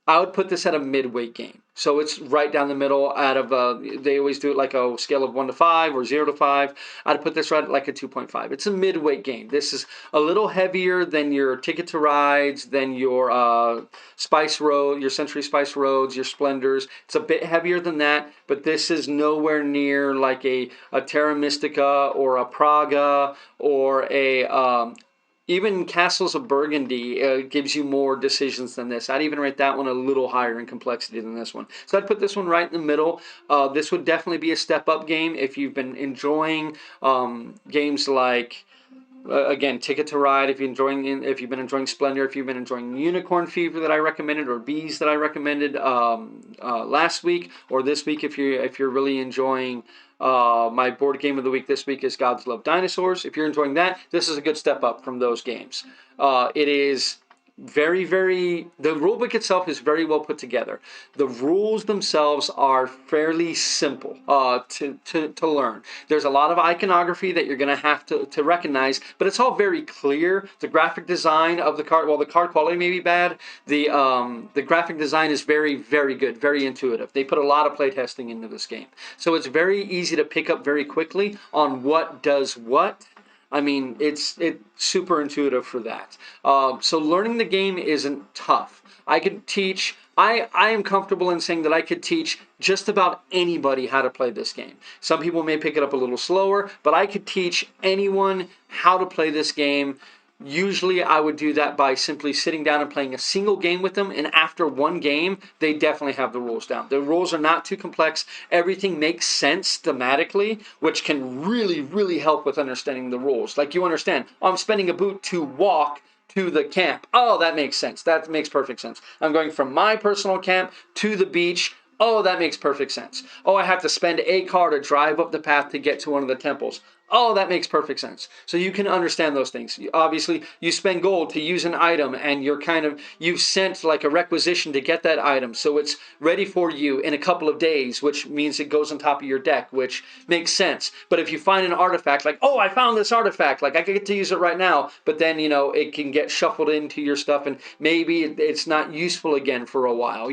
I would put this at a midweight game. So it's right down the middle out of, they always do it like a scale of 1 to 5 or 0 to 5. I'd put this right at like a 2.5. It's a midweight game. This is a little heavier than your Ticket to Rides, than your Spice Road, your Century Spice Roads, your Splendors. It's a bit heavier than that, but this is nowhere near like a Terra Mystica or a Praga or a even Castles of Burgundy gives you more decisions than this. I'd even rate that one a little higher in complexity than this one. So I'd put this one right in the middle. This would definitely be a step-up game if you've been enjoying games like again, Ticket to Ride. If you've been enjoying Splendor, if you've been enjoying Unicorn Fever that I recommended, or Bees that I recommended last week, or this week, if you're really enjoying my board game of the week this week is Gods Love Dinosaurs. If you're enjoying that, this is a good step up from those games. It is the rulebook itself is very well put together. The rules themselves are fairly simple to learn. There's a lot of iconography that you're going to have to recognize, but it's all very clear. The graphic design of the card, while the card quality may be bad, the graphic design is very, very good, very intuitive. They put a lot of playtesting into this game. So it's very easy to pick up very quickly on what does what. I mean, it's super intuitive for that. So learning the game isn't tough. I am comfortable in saying that I could teach just about anybody how to play this game. Some people may pick it up a little slower, but I could teach anyone how to play this game. Usually I would do that by simply sitting down and playing a single game with them, and after one game, they definitely have the rules down. The rules are not too complex. Everything makes sense thematically, which can really, really help with understanding the rules. Like you understand, I'm spending a boot to walk to the camp. Oh, that makes sense. That makes perfect sense. I'm going from my personal camp to the beach. Oh, that makes perfect sense. Oh, I have to spend a car to drive up the path to get to one of the temples. Oh, that makes perfect sense. So you can understand those things. Obviously, you spend gold to use an item, and you've sent like a requisition to get that item, so it's ready for you in a couple of days, which means it goes on top of your deck, which makes sense. But if you find an artifact, like, oh, I found this artifact, like I could get to use it right now, but then, it can get shuffled into your stuff, and maybe it's not useful again for a while,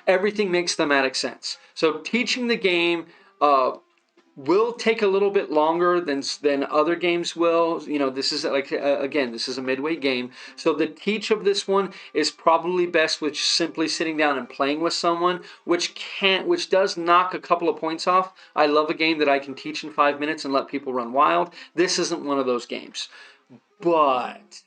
Everything makes thematic sense. So teaching the game, will take a little bit longer than other games will. This is again, this is a midway game. So the teach of this one is probably best with simply sitting down and playing with someone, which does knock a couple of points off. I love a game that I can teach in 5 minutes and let people run wild. This isn't one of those games. But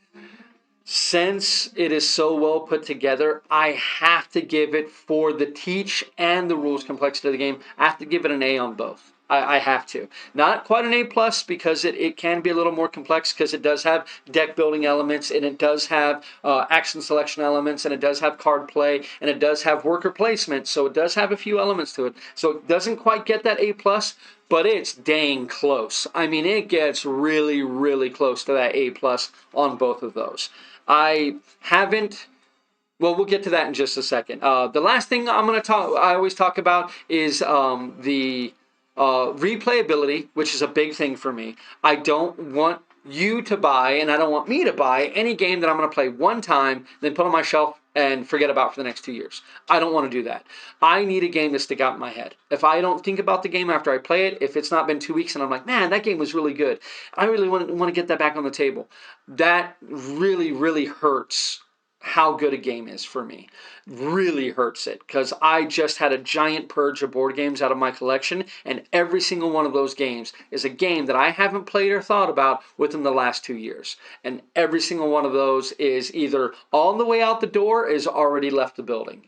since it is so well put together, I have to give it, for the teach and the rules complexity of the game, I have to give it an A on both. I have to. Not quite an A plus, because it can be a little more complex, because it does have deck building elements, and it does have action selection elements, and it does have card play, and it does have worker placement, so it does have a few elements to it. So it doesn't quite get that A plus, but it's dang close. I mean, it gets really, really close to that A plus on both of those. I haven't. Well, we'll get to that in just a second. The last thing I always talk about is the replayability, which is a big thing for me. I don't want you to buy, and I don't want me to buy, any game that I'm going to play one time, then put on my shelf and forget about for the next 2 years. I don't want to do that. I need a game to stick out in my head. If I don't think about the game after I play it, if it's not been 2 weeks and I'm like, man, that game was really good, I really want to get that back on the table. That really, really hurts how good a game is for me. Really hurts it, because I just had a giant purge of board games out of my collection, and every single one of those games is a game that I haven't played or thought about within the last 2 years. And every single one of those is either on the way out the door or is already left the building.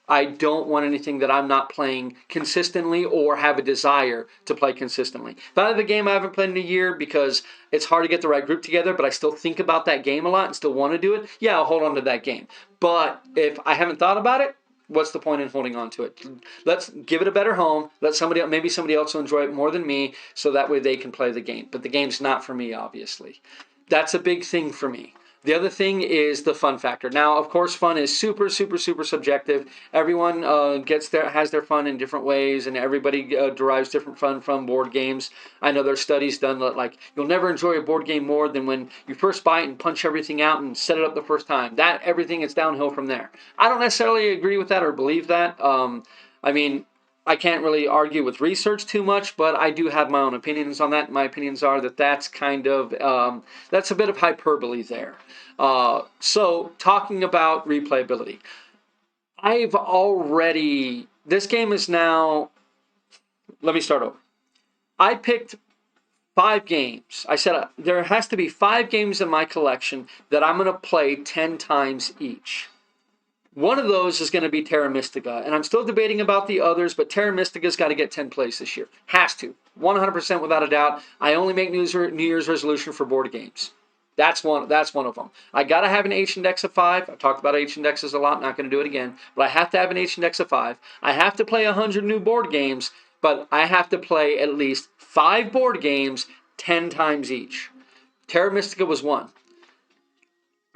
I don't want anything that I'm not playing consistently or have a desire to play consistently. If I have a game I haven't played in a year because it's hard to get the right group together, but I still think about that game a lot and still want to do it, yeah, I'll hold on to that game. But if I haven't thought about it, what's the point in holding on to it? Let's give it a better home. Let maybe somebody else will enjoy it more than me, so that way they can play the game. But the game's not for me, obviously. That's a big thing for me. The other thing is the fun factor. Now, of course, fun is super, super, super subjective. Everyone has their fun in different ways, and everybody derives different fun from board games. I know there's studies done that, like, you'll never enjoy a board game more than when you first buy it and punch everything out and set it up the first time. Everything is downhill from there. I don't necessarily agree with that or believe that. I can't really argue with research too much, but I do have my own opinions on that. My opinions are that that's kind of, that's a bit of hyperbole there. So, talking about replayability. This game is now, let me start over. I picked 5 games. I said there has to be 5 games in my collection that I'm going to play 10 times each. One of those is going to be Terra Mystica, and I'm still debating about the others, but Terra Mystica's got to get 10 plays this year. Has to. 100% without a doubt. I only make New Year's resolution for board games. That's one of them. I got to have an H index of 5. I've talked about H indexes a lot, not going to do it again, but I have to have an H index of 5. I have to play 100 new board games, but I have to play at least 5 board games 10 times each. Terra Mystica was one.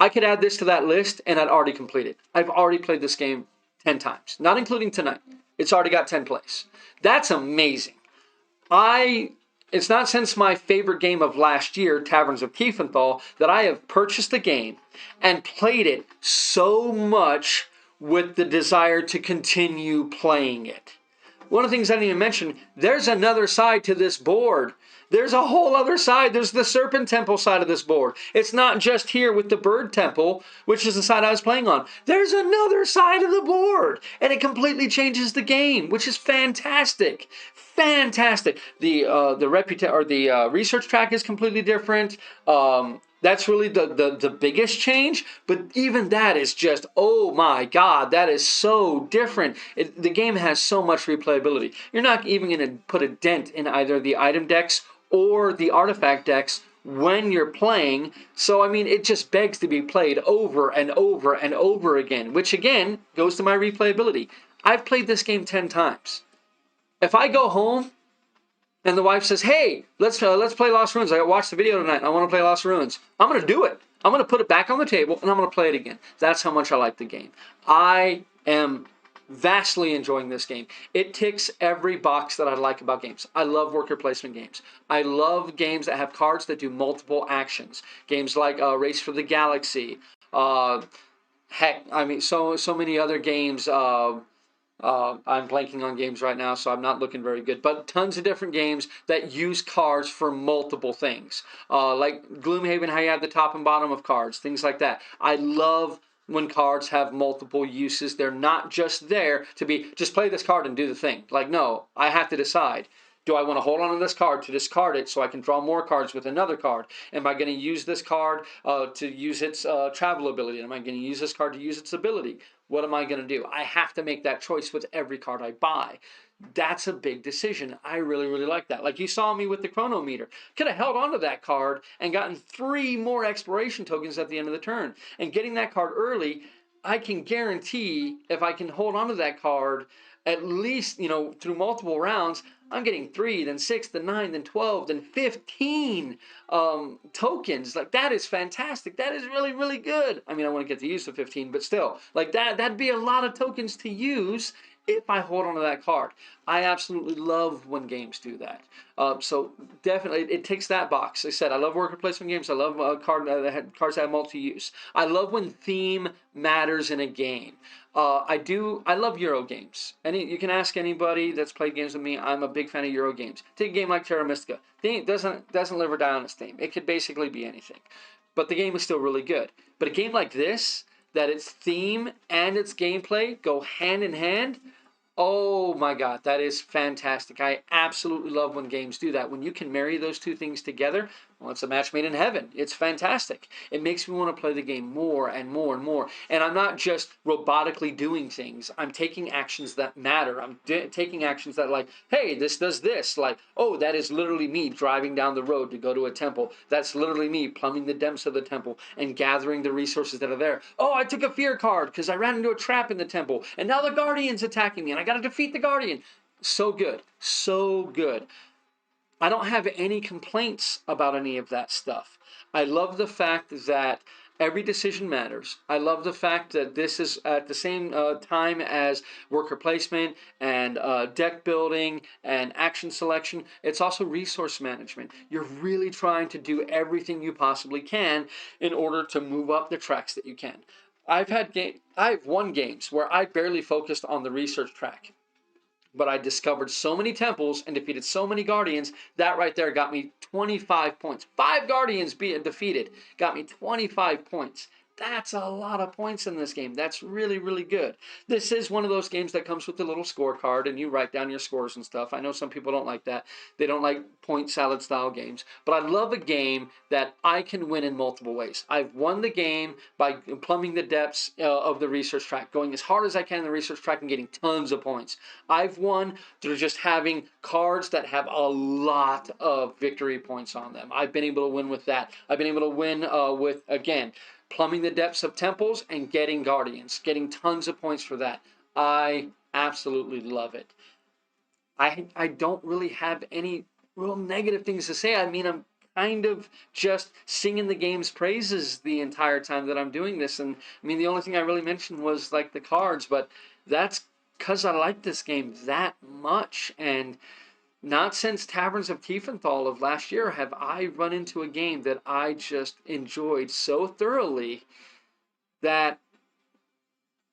I could add this to that list and I'd already completed. I've already played this game 10 times, not including tonight. It's already got 10 plays. That's amazing. It's not since my favorite game of last year, Taverns of Tiefenthal, that I have purchased the game and played it so much with the desire to continue playing it. One of the things I didn't even mention, there's another side to this board. There's a whole other side. There's the Serpent Temple side of this board. It's not just here with the Bird Temple, which is the side I was playing on. There's another side of the board, and it completely changes the game, which is fantastic. Fantastic. The research track is completely different. That's really the biggest change, but even that is just, oh my God, that is so different. The game has so much replayability. You're not even going to put a dent in either the item decks or the artifact decks when you're playing. So, I mean, it just begs to be played over and over and over again, which again goes to my replayability. I've played this game 10 times. If I go home and the wife says, hey, let's play Lost Ruins. I watched the video tonight and I want to play Lost Ruins. I'm going to do it. I'm going to put it back on the table and I'm going to play it again. That's how much I like the game. I am vastly enjoying this game. It ticks every box that I like about games. I love worker placement games. I love games that have cards that do multiple actions. Games like Race for the Galaxy. Heck, I mean, so many other games. I'm blanking on games right now, so I'm not looking very good. But tons of different games that use cards for multiple things. Like Gloomhaven, how you have the top and bottom of cards, things like that. I love when cards have multiple uses. They're not just there to be, just play this card and do the thing. Like, no, I have to decide. Do I want to hold on to this card to discard it so I can draw more cards with another card? Am I going to use this card to use its travel ability? Am I going to use this card to use its ability? What am I going to do? I have to make that choice with every card I buy. That's a big decision. I really, really like that. Like you saw me with the chronometer. Could have held on to that card and gotten 3 more exploration tokens at the end of the turn. And getting that card early, I can guarantee if I can hold on to that card at least, through multiple rounds, I'm getting 3, then 6, then 9, then 12, then 15 tokens. Like, that is fantastic. That is really, really good. I mean, I want to get to use the 15, but still, like that'd be a lot of tokens to use if I hold on to that card. I absolutely love when games do that. So definitely, it ticks that box. Like I said, I love worker placement games. I love cards that have multi-use. I love when theme matters in a game. I love Euro games. You can ask anybody that's played games with me. I'm a big fan of Euro games. Take a game like Terra Mystica. Theme doesn't live or die on its theme. It could basically be anything, but the game is still really good. But a game like this, that its theme and its gameplay go hand in hand. Oh my God, that is fantastic. I absolutely love when games do that. When you can marry those two things together, well, it's a match made in heaven. It's fantastic. It makes me want to play the game more and more and more. And I'm not just robotically doing things. I'm taking actions that matter. I'm taking actions that like, hey, this does this. Like, oh, that is literally me driving down the road to go to a temple. That's literally me plumbing the depths of the temple and gathering the resources that are there. Oh, I took a fear card because I ran into a trap in the temple. And now the Guardian's attacking me and I got to defeat the Guardian. So good. So good. I don't have any complaints about any of that stuff. I love the fact that every decision matters. I love the fact that this is at the same time as worker placement and deck building and action selection. It's also resource management. You're really trying to do everything you possibly can in order to move up the tracks that you can. I've won games where I barely focused on the research track, but I discovered so many temples and defeated so many guardians. That right there got me 25 points. 5 guardians being defeated got me 25 points. That's a lot of points in this game. That's really, really good. This is one of those games that comes with a little scorecard and you write down your scores and stuff. I know some people don't like that. They don't like point salad style games. But I love a game that I can win in multiple ways. I've won the game by plumbing the depths of the research track, going as hard as I can in the research track and getting tons of points. I've won through just having cards that have a lot of victory points on them. I've been able to win with that. I've been able to win with, again, plumbing the depths of temples and getting guardians, getting tons of points for that. I absolutely love it. I don't really have any real negative things to say. I mean, I'm kind of just singing the game's praises the entire time that I'm doing this. And I mean, the only thing I really mentioned was like the cards, but that's because I like this game that much. And not since Taverns of Tiefenthal of last year have I run into a game that I just enjoyed so thoroughly that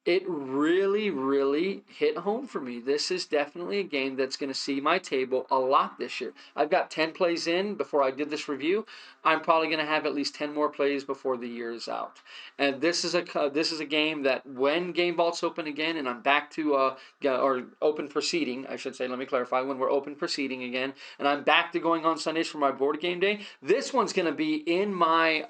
it really, really hit home for me. This is definitely a game that's going to see my table a lot this year. I've got 10 plays in before I did this review. I'm probably going to have at least 10 more plays before the year is out. And this is a game that when Game Vault's open again and I'm back to or open for seating, I should say, let me clarify, when we're open for seating again and I'm back to going on Sundays for my board game day, this one's going to be in my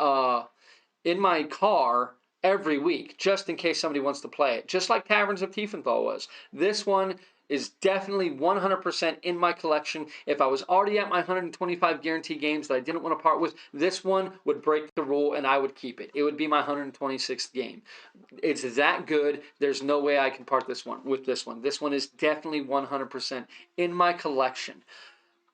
car every week, just in case somebody wants to play it. Just like Taverns of Tiefenthal was. This one is definitely 100% in my collection. If I was already at my 125 guarantee games that I didn't want to part with, this one would break the rule and I would keep it. It would be my 126th game. It's that good. There's no way I can part with this one. This one is definitely 100% in my collection.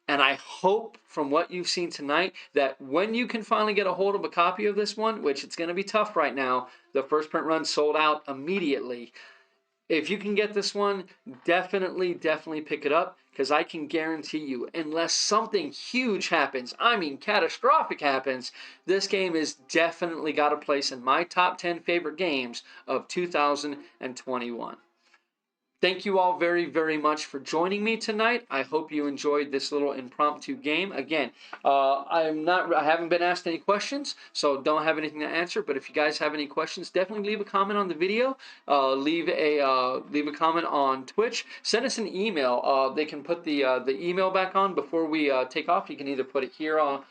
And I hope from what you've seen tonight that when you can finally get a hold of a copy of this one, which it's going to be tough right now, the first print run sold out immediately. If you can get this one, definitely pick it up because I can guarantee you, unless something huge happens, I mean catastrophic happens, this game has definitely got a place in my top 10 favorite games of 2021. Thank you all very, very much for joining me tonight. I hope you enjoyed this little impromptu game. Again, I haven't been asked any questions, so don't have anything to answer. But if you guys have any questions, definitely leave a comment on the video. Leave a comment on Twitch. Send us an email. They can put the email back on before we take off. You can either put it here on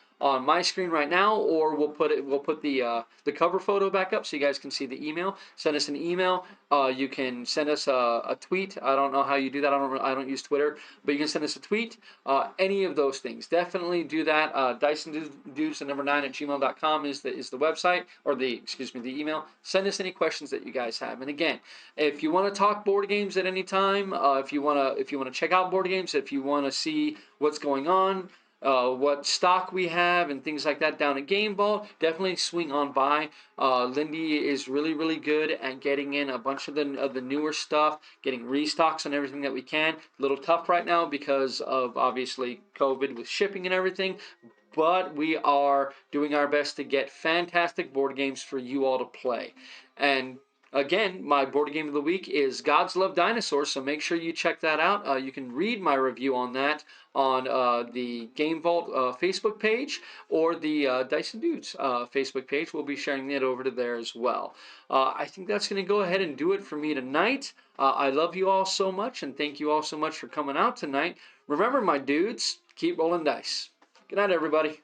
my screen right now, or we'll put the cover photo back up so you guys can see the email. Send us an email. You can send us a tweet. I don't know how you do that. I don't use Twitter, but you can send us a tweet. Any of those things, definitely do that. DysonDudes9@gmail.com is the website, or the email. Send us any questions that you guys have. And again, if you want to talk board games at any time, if you want to check out board games, if you want to see what's going on, what stock we have and things like that down at Game Vault, definitely swing on by. Lindy is really, really good at getting in a bunch of the newer stuff, getting restocks on everything that we can. A little tough right now because of obviously COVID with shipping and everything, but we are doing our best to get fantastic board games for you all to play. And again, my board game of the week is Gods Love Dinosaurs, so make sure you check that out. You can read my review on that on the Game Vault Facebook page or the Dyson Dudes Facebook page. We'll be sharing that over to there as well. I think that's going to go ahead and do it for me tonight. I love you all so much, and thank you all so much for coming out tonight. Remember, my dudes, keep rolling dice. Good night, everybody.